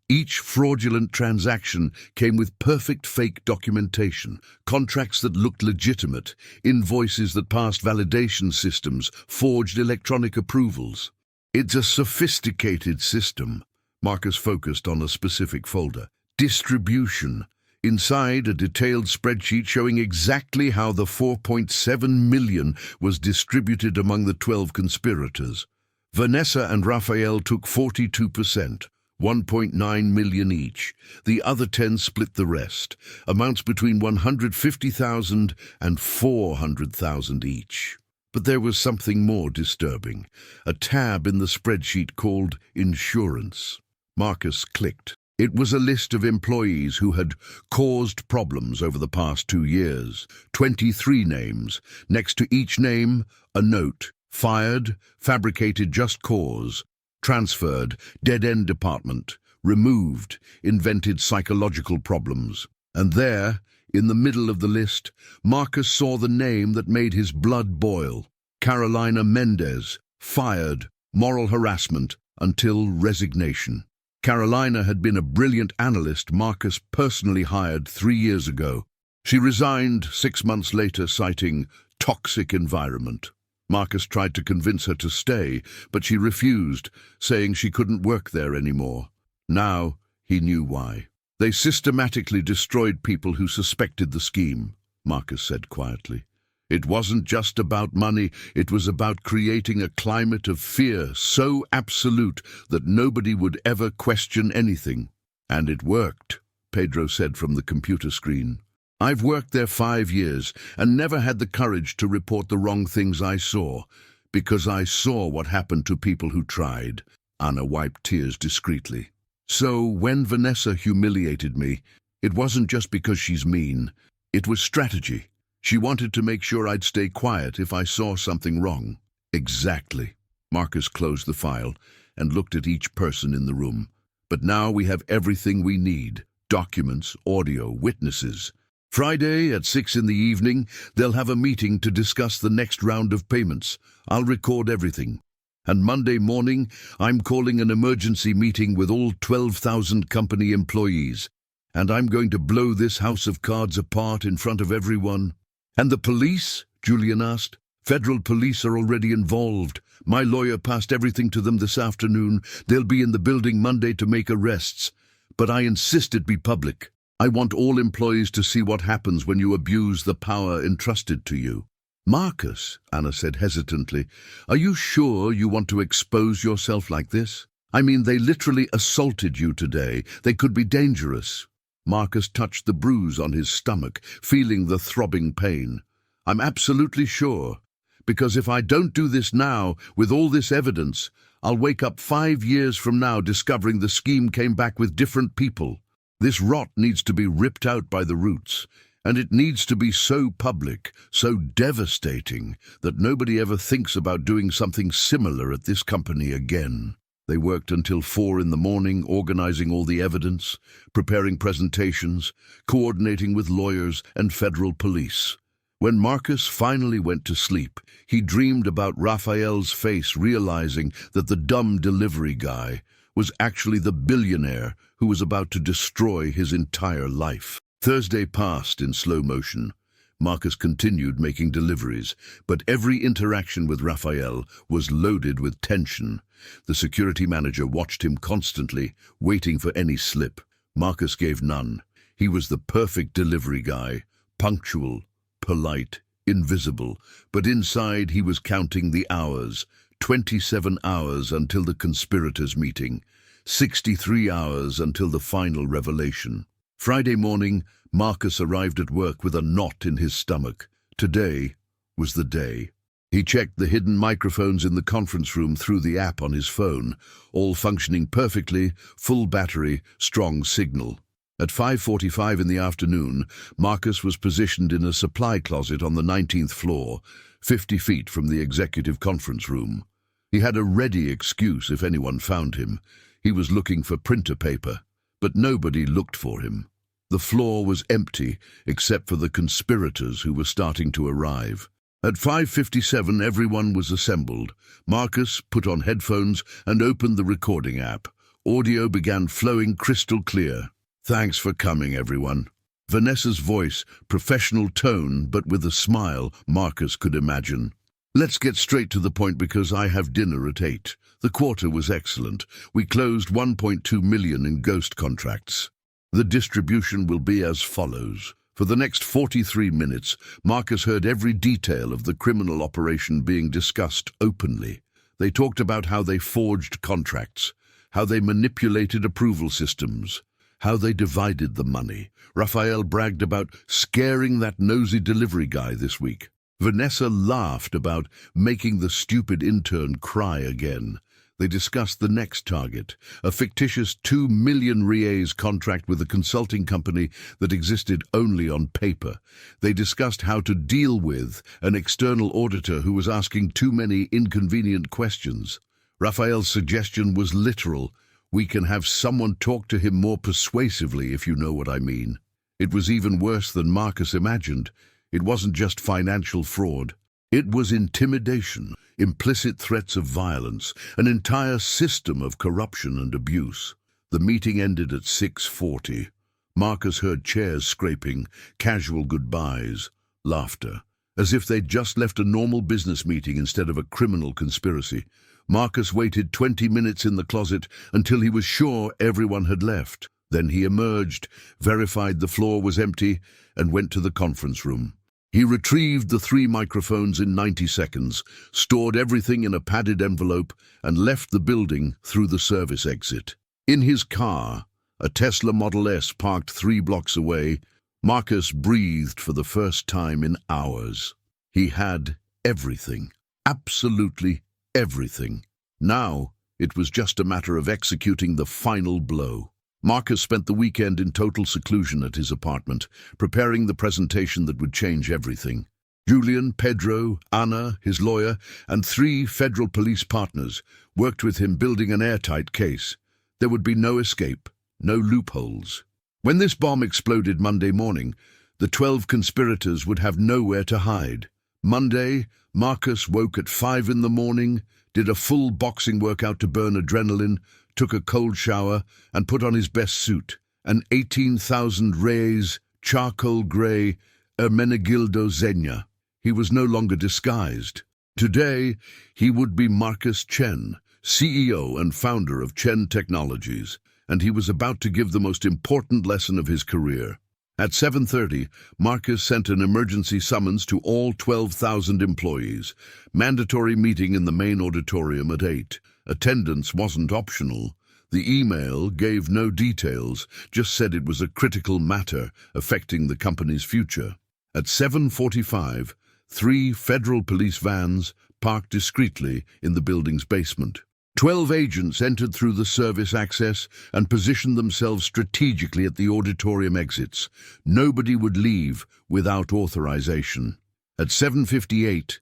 "Each fraudulent transaction came with perfect fake documentation, contracts that looked legitimate, invoices that passed validation systems, forged electronic approvals. It's a sophisticated system." Marcus focused on a specific folder. Distribution. Inside, a detailed spreadsheet showing exactly how the 4.7 million was distributed among the 12 conspirators. Vanessa and Raphael took 42%. 1.9 million each. The other 10 split the rest, amounts between 150,000 and 400,000 each. But there was something more disturbing, a tab in the spreadsheet called Insurance. Marcus clicked. It was a list of employees who had caused problems over the past 2 years. 23 names. Next to each name, a note. Fired, fabricated just cause. Transferred, dead-end department, removed, invented psychological problems. And there, in the middle of the list, Marcus saw the name that made his blood boil. Carolina Mendez, fired, moral harassment, until resignation. Carolina had been a brilliant analyst Marcus personally hired 3 years ago. She resigned 6 months later, citing toxic environment. Marcus tried to convince her to stay, but she refused, saying she couldn't work there anymore. Now he knew why. "They systematically destroyed people who suspected the scheme," Marcus said quietly. "It wasn't just about money, it was about creating a climate of fear so absolute that nobody would ever question anything." "And it worked," Pedro said from the computer screen. "I've worked there 5 years and never had the courage to report the wrong things I saw, because I saw what happened to people who tried." Anna wiped tears discreetly. "So when Vanessa humiliated me, it wasn't just because she's mean. It was strategy. She wanted to make sure I'd stay quiet if I saw something wrong." "Exactly." Marcus closed the file and looked at each person in the room. "But now we have everything we need. Documents, audio, witnesses. Friday at 6 in the evening, they'll have a meeting to discuss the next round of payments. I'll record everything. And Monday morning, I'm calling an emergency meeting with all 12,000 company employees. And I'm going to blow this house of cards apart in front of everyone." "And the police?" Julian asked. "Federal police are already involved. My lawyer passed everything to them this afternoon. They'll be in the building Monday to make arrests. But I insist it be public. I want all employees to see what happens when you abuse the power entrusted to you." "Marcus," Anna said hesitantly, "are you sure you want to expose yourself like this? I mean, they literally assaulted you today. They could be dangerous." Marcus touched the bruise on his stomach, feeling the throbbing pain. "I'm absolutely sure, because if I don't do this now, with all this evidence, I'll wake up 5 years from now discovering the scheme came back with different people. This rot needs to be ripped out by the roots, and it needs to be so public, so devastating, that nobody ever thinks about doing something similar at this company again." They worked until 4 in the morning, organizing all the evidence, preparing presentations, coordinating with lawyers and federal police. When Marcus finally went to sleep, he dreamed about Raphael's face, realizing that the dumb delivery guy was actually the billionaire who was about to destroy his entire life. Thursday passed in slow motion. Marcus continued making deliveries, but every interaction with Raphael was loaded with tension. The security manager watched him constantly, waiting for any slip. Marcus gave none. He was the perfect delivery guy, punctual, polite, invisible, but inside he was counting the hours. 27 hours until the conspirators' meeting, 63 hours until the final revelation. Friday morning, Marcus arrived at work with a knot in his stomach. Today was the day. He checked the hidden microphones in the conference room through the app on his phone, all functioning perfectly, full battery, strong signal. At 5:45 in the afternoon, Marcus was positioned in a supply closet on the 19th floor, 50 feet from the executive conference room. He had a ready excuse if anyone found him. He was looking for printer paper, but nobody looked for him. The floor was empty except for the conspirators who were starting to arrive. At 5:57, everyone was assembled. Marcus put on headphones and opened the recording app. Audio began flowing crystal clear. "Thanks for coming, everyone." Vanessa's voice, professional tone, but with a smile Marcus could imagine. "Let's get straight to the point because I have dinner at 8. The quarter was excellent. We closed 1.2 million in ghost contracts. The distribution will be as follows." For the next 43 minutes, Marcus heard every detail of the criminal operation being discussed openly. They talked about how they forged contracts, how they manipulated approval systems, how they divided the money. Raphael bragged about scaring that nosy delivery guy this week. Vanessa laughed about making the stupid intern cry again. They discussed the next target, a fictitious 2 million reais contract with a consulting company that existed only on paper. They discussed how to deal with an external auditor who was asking too many inconvenient questions. Raphael's suggestion was literal. "We can have someone talk to him more persuasively, if you know what I mean." It was even worse than Marcus imagined. It wasn't just financial fraud. It was intimidation, implicit threats of violence, an entire system of corruption and abuse. The meeting ended at 6:40. Marcus heard chairs scraping, casual goodbyes, laughter, as if they'd just left a normal business meeting instead of a criminal conspiracy. Marcus waited 20 minutes in the closet until he was sure everyone had left. Then he emerged, verified the floor was empty, and went to the conference room. He retrieved the 3 microphones in 90 seconds, stored everything in a padded envelope, and left the building through the service exit. In his car, a Tesla Model S parked 3 blocks away, Marcus breathed for the first time in hours. He had everything, absolutely everything. Now, it was just a matter of executing the final blow. Marcus spent the weekend in total seclusion at his apartment, preparing the presentation that would change everything. Julian, Pedro, Anna, his lawyer, and 3 federal police partners worked with him building an airtight case. There would be no escape, no loopholes. When this bomb exploded Monday morning, the 12 conspirators would have nowhere to hide. Monday, Marcus woke at 5 in the morning, did a full boxing workout to burn adrenaline, took a cold shower, and put on his best suit, an 18,000 reais, charcoal grey Hermenegildo Zegna. He was no longer disguised. Today, he would be Marcus Chen, CEO and founder of Chen Technologies, and he was about to give the most important lesson of his career. At 7:30, Marcus sent an emergency summons to all 12,000 employees. Mandatory meeting in the main auditorium at 8. Attendance wasn't optional. The email gave no details, just said it was a critical matter affecting the company's future. At 7:45, 3 federal police vans parked discreetly in the building's basement. 12 agents entered through the service access and positioned themselves strategically at the auditorium exits. Nobody would leave without authorization. At 7:58,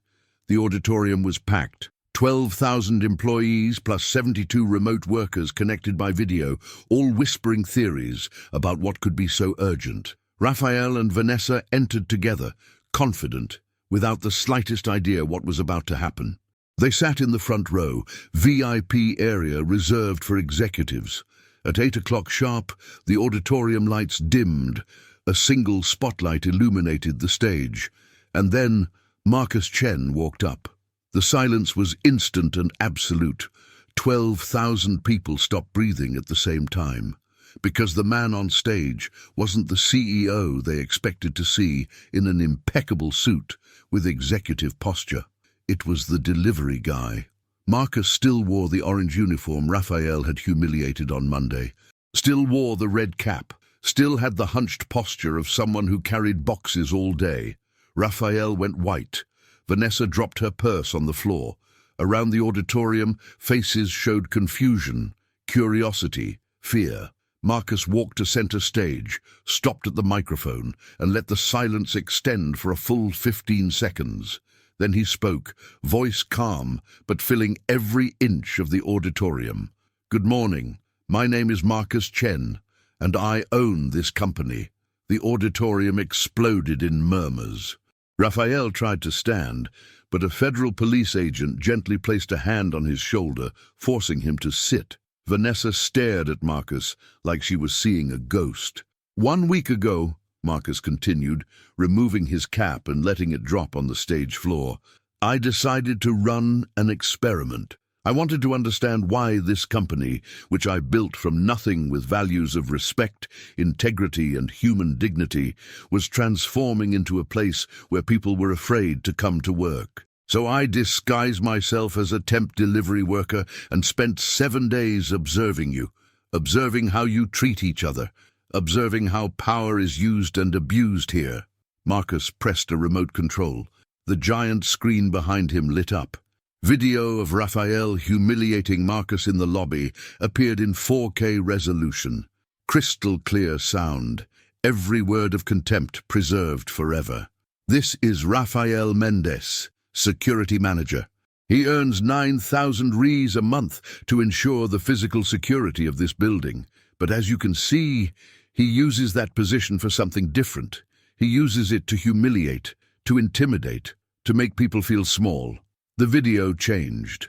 the auditorium was packed. 12,000 employees plus 72 remote workers connected by video, all whispering theories about what could be so urgent. Raphael and Vanessa entered together, confident, without the slightest idea what was about to happen. They sat in the front row, VIP area reserved for executives. At 8 o'clock sharp, the auditorium lights dimmed. A single spotlight illuminated the stage. And then Marcus Chen walked up. The silence was instant and absolute. 12,000 people stopped breathing at the same time, because the man on stage wasn't the CEO they expected to see in an impeccable suit with executive posture. It was the delivery guy. Marcus still wore the orange uniform Raphael had humiliated on Monday, still wore the red cap, still had the hunched posture of someone who carried boxes all day. Raphael went white. Vanessa dropped her purse on the floor. Around the auditorium, faces showed confusion, curiosity, fear. Marcus walked to center stage, stopped at the microphone, and let the silence extend for a full 15 seconds. Then he spoke, voice calm, but filling every inch of the auditorium. "Good morning. My name is Marcus Chen, and I own this company." The auditorium exploded in murmurs. Raphael tried to stand, but a federal police agent gently placed a hand on his shoulder, forcing him to sit. Vanessa stared at Marcus like she was seeing a ghost. "1 week ago," Marcus continued, removing his cap and letting it drop on the stage floor, "I decided to run an experiment. I wanted to understand why this company, which I built from nothing with values of respect, integrity, and human dignity, was transforming into a place where people were afraid to come to work. So I disguised myself as a temp delivery worker and spent 7 days observing you, observing how you treat each other, observing how power is used and abused here." Marcus pressed a remote control. The giant screen behind him lit up. Video of Raphael humiliating Marcus in the lobby appeared in 4K resolution. Crystal clear sound, every word of contempt preserved forever. "This is Rafael Mendez, security manager. He earns 9,000 Rs a month to ensure the physical security of this building. But as you can see, he uses that position for something different. He uses it to humiliate, to intimidate, to make people feel small." The video changed.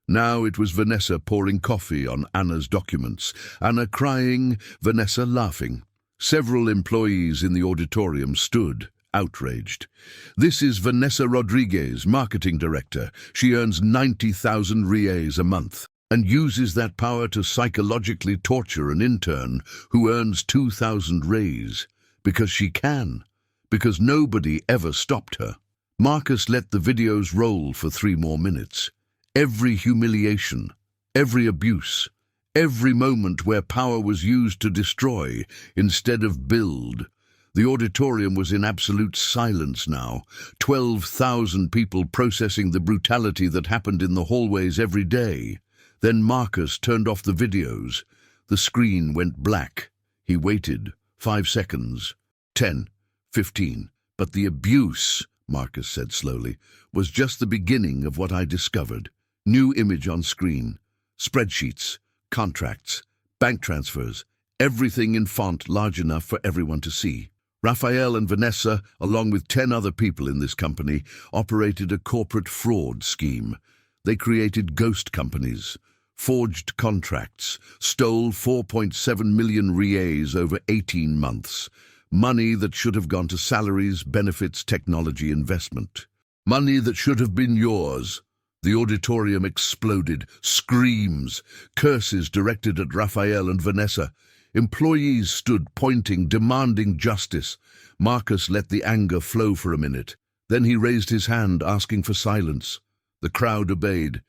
Now it was Vanessa pouring coffee on Anna's documents, Anna crying, Vanessa laughing. Several employees in the auditorium stood, outraged. "This is Vanessa Rodriguez, marketing director. She earns 90,000 Rs a month and uses that power to psychologically torture an intern who earns 2,000 Rs. Because she can. Because nobody ever stopped her." Marcus let the videos roll for 3 more minutes. Every humiliation, every abuse, every moment where power was used to destroy instead of build. The auditorium was in absolute silence now, 12,000 people processing the brutality that happened in the hallways every day. Then Marcus turned off the videos. The screen went black. He waited. 5 seconds. 10. 15. "But the abuse," Marcus said slowly, "was just the beginning of what I discovered. New image on screen. Spreadsheets, contracts, bank transfers, everything in font large enough for everyone to see. Raphael and Vanessa, along with 10 other people in this company, operated a corporate fraud scheme. They created ghost companies, forged contracts, stole 4.7 million Rs over 18 months. Money that should have gone to salaries, benefits, technology investment. Money that should have been yours." The auditorium exploded. Screams, curses directed at Raphael and Vanessa. Employees stood pointing, demanding justice. Marcus let the anger flow for a minute. Then he raised his hand, asking for silence. The crowd obeyed,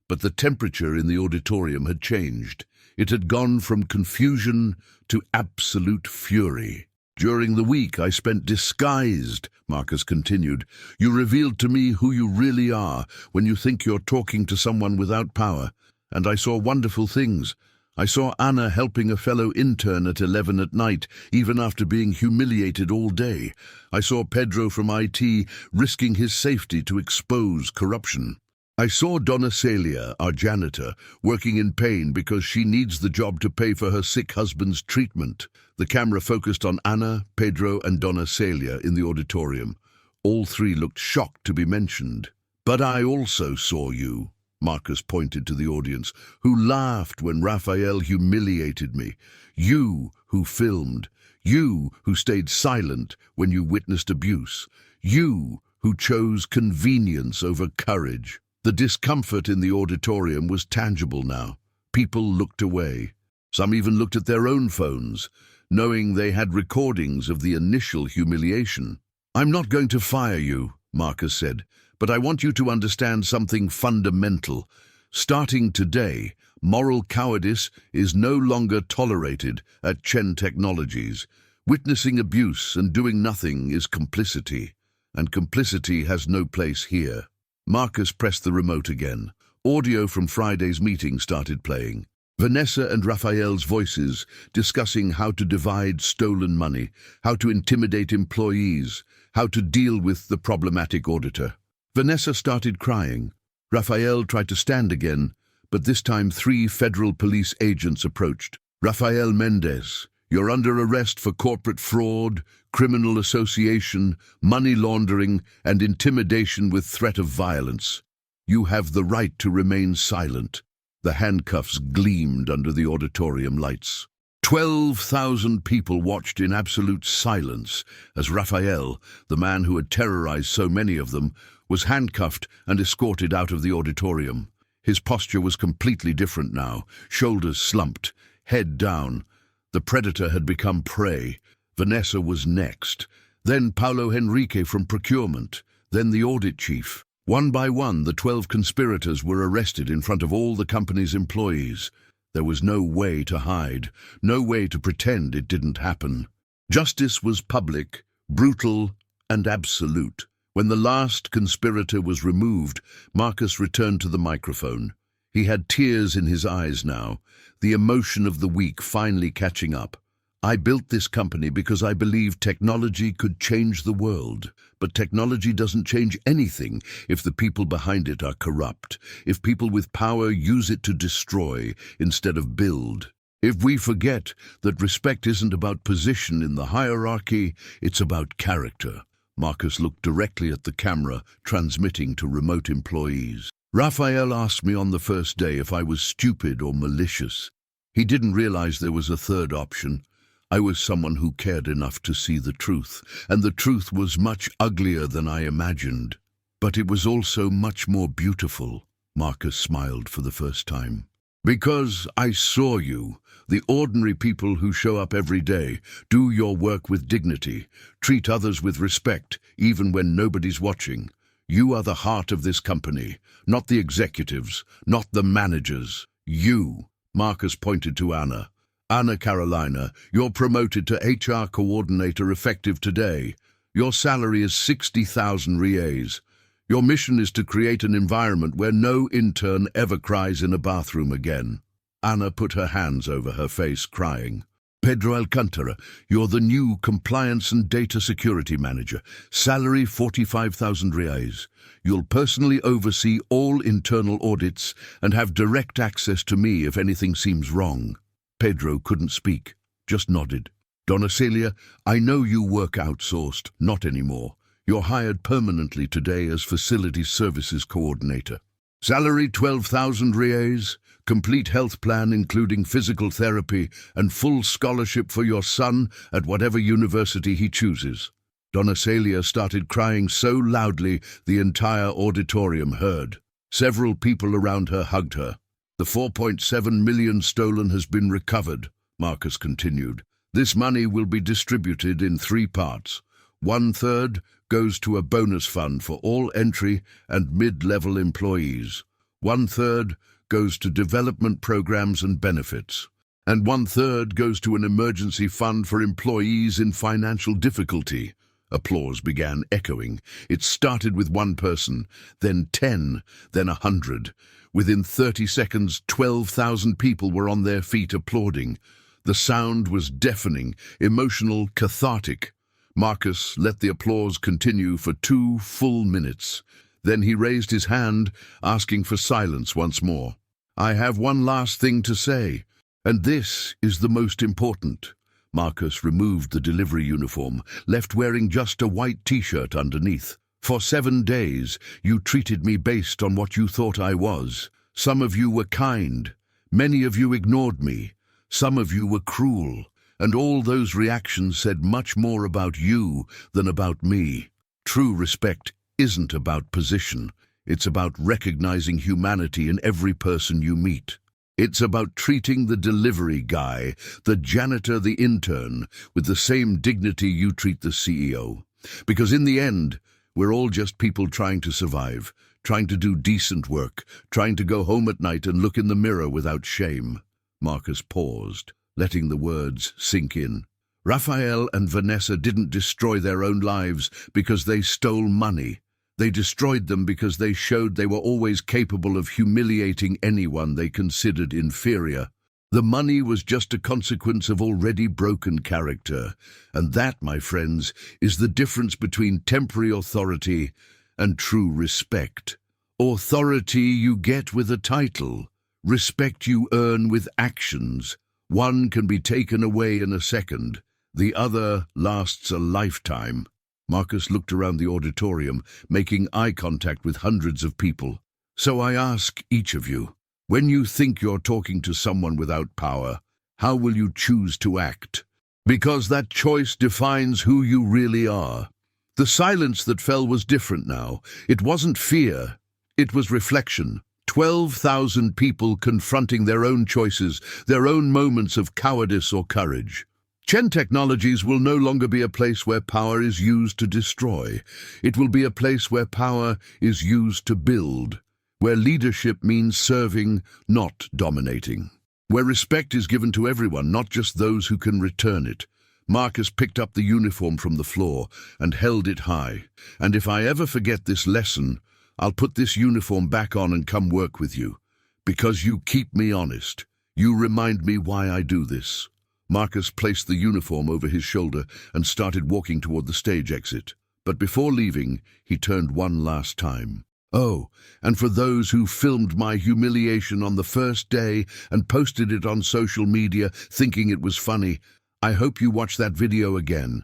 but the temperature in the auditorium had changed. It had gone from confusion to absolute fury. "During the week I spent disguised," Marcus continued. "You revealed to me who you really are when you think you're talking to someone without power. And I saw wonderful things. I saw Anna helping a fellow intern at 11 at night, even after being humiliated all day. I saw Pedro from IT risking his safety to expose corruption. I saw Donna Celia, our janitor, working in pain because she needs the job to pay for her sick husband's treatment." The camera focused on Anna, Pedro, and Donna Celia in the auditorium. All 3 looked shocked to be mentioned. "But I also saw you," Marcus pointed to the audience, "who laughed when Raphael humiliated me. You who filmed. You who stayed silent when you witnessed abuse. You who chose convenience over courage." The discomfort in the auditorium was tangible now. People looked away. Some even looked at their own phones, knowing they had recordings of the initial humiliation. "I'm not going to fire you," Marcus said, "but I want you to understand something fundamental. Starting today, moral cowardice is no longer tolerated at Chen Technologies. Witnessing abuse and doing nothing is complicity, and complicity has no place here." Marcus pressed the remote again. Audio from Friday's meeting started playing. Vanessa and Raphael's voices discussing how to divide stolen money, how to intimidate employees, how to deal with the problematic auditor. Vanessa started crying. Raphael tried to stand again, but this time 3 federal police agents approached. "Rafael Mendez, you're under arrest for corporate fraud, criminal association, money laundering, and intimidation with threat of violence. You have the right to remain silent." The handcuffs gleamed under the auditorium lights. 12,000 people watched in absolute silence as Raphael, the man who had terrorized so many of them, was handcuffed and escorted out of the auditorium. His posture was completely different now, shoulders slumped, head down. The predator had become prey. Vanessa was next, then Paulo Henrique from procurement, then the audit chief. One by one, the 12 conspirators were arrested in front of all the company's employees. There was no way to hide, no way to pretend it didn't happen. Justice was public, brutal, and absolute. When the last conspirator was removed, Marcus returned to the microphone. He had tears in his eyes now, the emotion of the week finally catching up. "I built this company because I believed technology could change the world. But technology doesn't change anything if the people behind it are corrupt, if people with power use it to destroy instead of build. If we forget that respect isn't about position in the hierarchy, it's about character." Marcus looked directly at the camera, transmitting to remote employees. "Raphael asked me on the first day if I was stupid or malicious. He didn't realize there was a third option. I was someone who cared enough to see the truth, and the truth was much uglier than I imagined. But it was also much more beautiful." Marcus smiled for the first time. "Because I saw you, the ordinary people who show up every day, do your work with dignity, treat others with respect, even when nobody's watching. You are the heart of this company, not the executives, not the managers. You." Marcus pointed to Anna. "Anna Carolina, you're promoted to HR coordinator effective today. Your salary is 60,000 reais. Your mission is to create an environment where no intern ever cries in a bathroom again." Anna put her hands over her face, crying. "Pedro Alcantara, you're the new compliance and data security manager. Salary 45,000 reais. You'll personally oversee all internal audits and have direct access to me if anything seems wrong." Pedro couldn't speak, just nodded. "Donna Celia, I know you work outsourced, not anymore. You're hired permanently today as Facility Services Coordinator. Salary 12,000 reais, complete health plan including physical therapy, and full scholarship for your son at whatever university he chooses." Donna Celia started crying so loudly the entire auditorium heard. Several people around her hugged her. "The 4.7 million stolen has been recovered," Marcus continued. "This money will be distributed in 3 parts. 1/3 goes to a bonus fund for all entry and mid-level employees. 1/3 goes to development programs and benefits. And 1/3 goes to an emergency fund for employees in financial difficulty." Applause began echoing. It started with 1 person, then 10, then 100. Within 30 seconds, 12,000 people were on their feet applauding. The sound was deafening, emotional, cathartic. Marcus let the applause continue for 2 full minutes. Then he raised his hand, asking for silence once more. "I have one last thing to say, and this is the most important." Marcus removed the delivery uniform, left wearing just a white t-shirt underneath. "For 7 days, you treated me based on what you thought I was. Some of you were kind. Many of you ignored me. Some of you were cruel. And all those reactions said much more about you than about me. True respect isn't about position. It's about recognizing humanity in every person you meet. It's about treating the delivery guy, the janitor, the intern, with the same dignity you treat the CEO. Because in the end, we're all just people trying to survive, trying to do decent work, trying to go home at night and look in the mirror without shame." Marcus paused, letting the words sink in. Raphael and Vanessa didn't destroy their own lives because they stole money. They destroyed them because they showed they were always capable of humiliating anyone they considered inferior. The money was just a consequence of already broken character. And that, my friends, is the difference between temporary authority and true respect. Authority you get with a title. Respect you earn with actions. One can be taken away in a second. The other lasts a lifetime. Marcus looked around the auditorium, making eye contact with hundreds of people. So I ask each of you, when you think you're talking to someone without power, how will you choose to act? Because that choice defines who you really are. The silence that fell was different now. It wasn't fear. It was reflection. 12,000 people confronting their own choices, their own moments of cowardice or courage. Chen Technologies will no longer be a place where power is used to destroy. It will be a place where power is used to build, where leadership means serving, not dominating, where respect is given to everyone, not just those who can return it. Marcus picked up the uniform from the floor and held it high. And if I ever forget this lesson, I'll put this uniform back on and come work with you, because you keep me honest. You remind me why I do this. Marcus placed the uniform over his shoulder and started walking toward the stage exit. But before leaving, he turned one last time. Oh, and for those who filmed my humiliation on the first day and posted it on social media thinking it was funny, I hope you watch that video again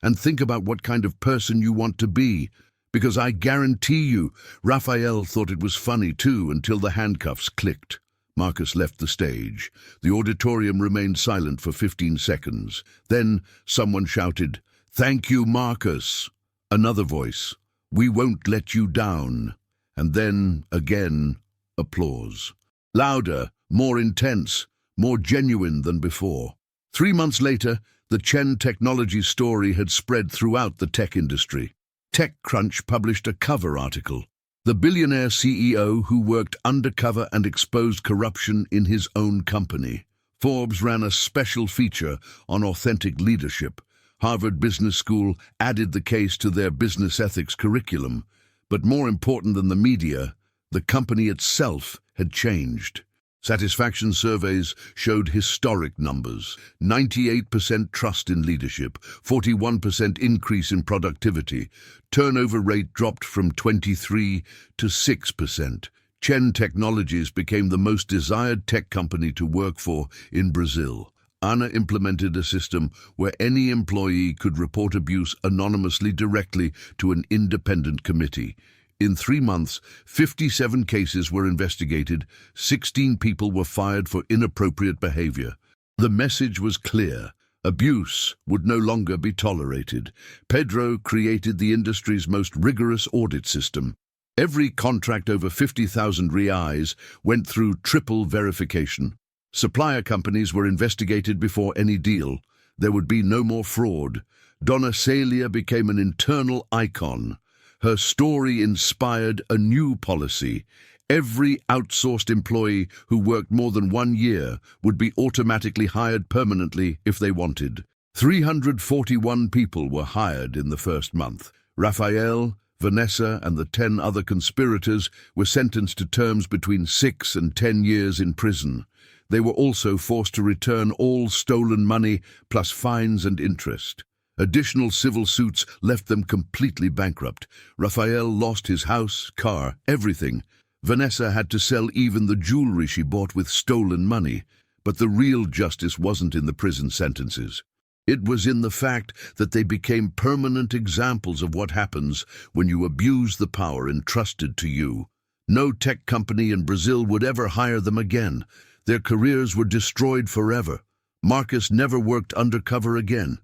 and think about what kind of person you want to be, because I guarantee you, Raphael thought it was funny too until the handcuffs clicked. Marcus left the stage. The auditorium remained silent for 15 seconds. Then someone shouted, "Thank you, Marcus." Another voice, "We won't let you down." And then, again, applause. Louder, more intense, more genuine than before. 3 months later, the Chen Technology story had spread throughout the tech industry. TechCrunch published a cover article. The billionaire CEO who worked undercover and exposed corruption in his own company. Forbes ran a special feature on authentic leadership. Harvard Business School added the case to their business ethics curriculum. But more important than the media, the company itself had changed. Satisfaction surveys showed historic numbers. 98% trust in leadership, 41% increase in productivity. Turnover rate dropped from 23 to 6%. Chen Technologies became the most desired tech company to work for in Brazil. Ana implemented a system where any employee could report abuse anonymously directly to an independent committee. In 3 months, 57 cases were investigated, 16 people were fired for inappropriate behavior. The message was clear. Abuse would no longer be tolerated. Pedro created the industry's most rigorous audit system. Every contract over 50,000 reais went through triple verification. Supplier companies were investigated before any deal. There would be no more fraud. Dona Celia became an internal icon. Her story inspired a new policy. Every outsourced employee who worked more than 1 year would be automatically hired permanently if they wanted. 341 people were hired in the first month. Raphael, Vanessa, and the 10 other conspirators were sentenced to terms between 6 and 10 years in prison. They were also forced to return all stolen money, plus fines and interest. Additional civil suits left them completely bankrupt. Raphael lost his house, car, everything. Vanessa had to sell even the jewelry she bought with stolen money. But the real justice wasn't in the prison sentences. It was in the fact that they became permanent examples of what happens when you abuse the power entrusted to you. No tech company in Brazil would ever hire them again. Their careers were destroyed forever. Marcus never worked undercover again.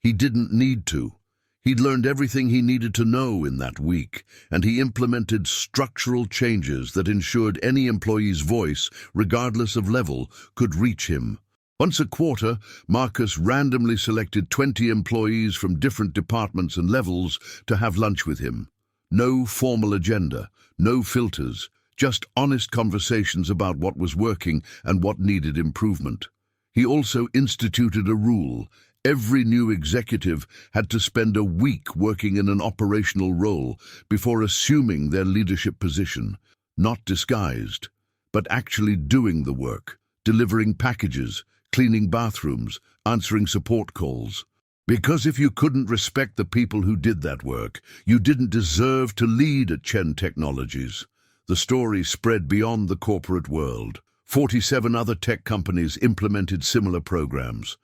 He didn't need to. He'd learned everything he needed to know in that week, and he implemented structural changes that ensured any employee's voice, regardless of level, could reach him. Once a quarter, Marcus randomly selected 20 employees from different departments and levels to have lunch with him. No formal agenda, no filters, just honest conversations about what was working and what needed improvement. He also instituted a rule. Every new executive had to spend a week working in an operational role before assuming their leadership position, not disguised, but actually doing the work, delivering packages, cleaning bathrooms, answering support calls. Because if you couldn't respect the people who did that work, you didn't deserve to lead at Chen Technologies. The story spread beyond the corporate world. 47 other tech companies implemented similar programs.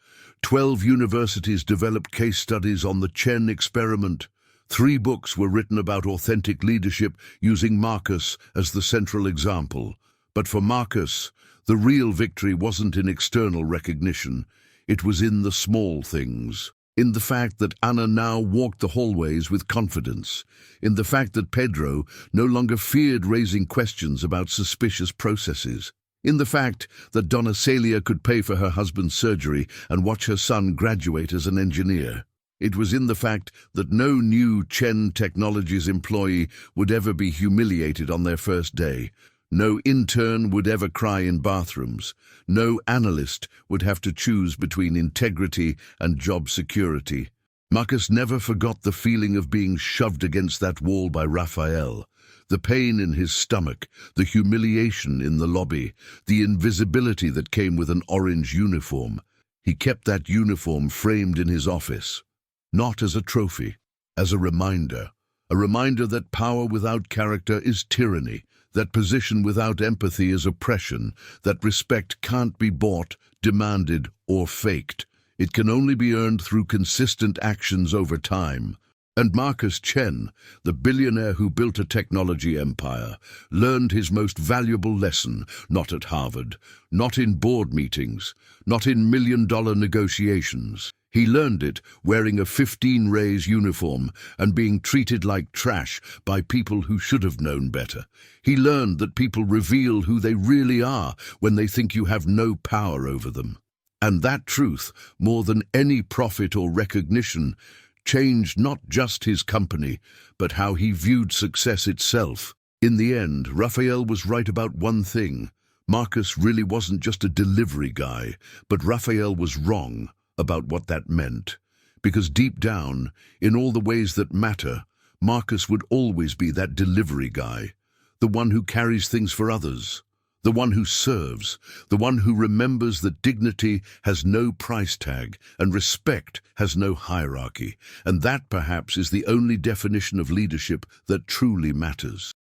12 universities developed case studies on the Chen experiment. 3 books were written about authentic leadership using Marcus as the central example. But for Marcus, the real victory wasn't in external recognition. It was in the small things. In the fact that Anna now walked the hallways with confidence. In the fact that Pedro no longer feared raising questions about suspicious processes. In the fact that Donna Celia could pay for her husband's surgery and watch her son graduate as an engineer. It was in the fact that no new Chen Technologies employee would ever be humiliated on their first day. No intern would ever cry in bathrooms. No analyst would have to choose between integrity and job security. Marcus never forgot the feeling of being shoved against that wall by Raphael. The pain in his stomach, the humiliation in the lobby, the invisibility that came with an orange uniform. He kept that uniform framed in his office. Not as a trophy, as a reminder that power without character is tyranny, that position without empathy is oppression, that respect can't be bought, demanded, or faked. It can only be earned through consistent actions over time. And Marcus Chen, the billionaire who built a technology empire, learned his most valuable lesson not at Harvard, not in board meetings, not in million-dollar negotiations. He learned it wearing a 15-rays uniform and being treated like trash by people who should have known better. He learned that people reveal who they really are when they think you have no power over them. And that truth, more than any profit or recognition, changed not just his company, but how he viewed success itself. In the end, Raphael was right about one thing. Marcus really wasn't just a delivery guy, but Raphael was wrong about what that meant. Because deep down, in all the ways that matter, Marcus would always be that delivery guy, the one who carries things for others, the one who serves, the one who remembers that dignity has no price tag and respect has no hierarchy, and that perhaps is the only definition of leadership that truly matters.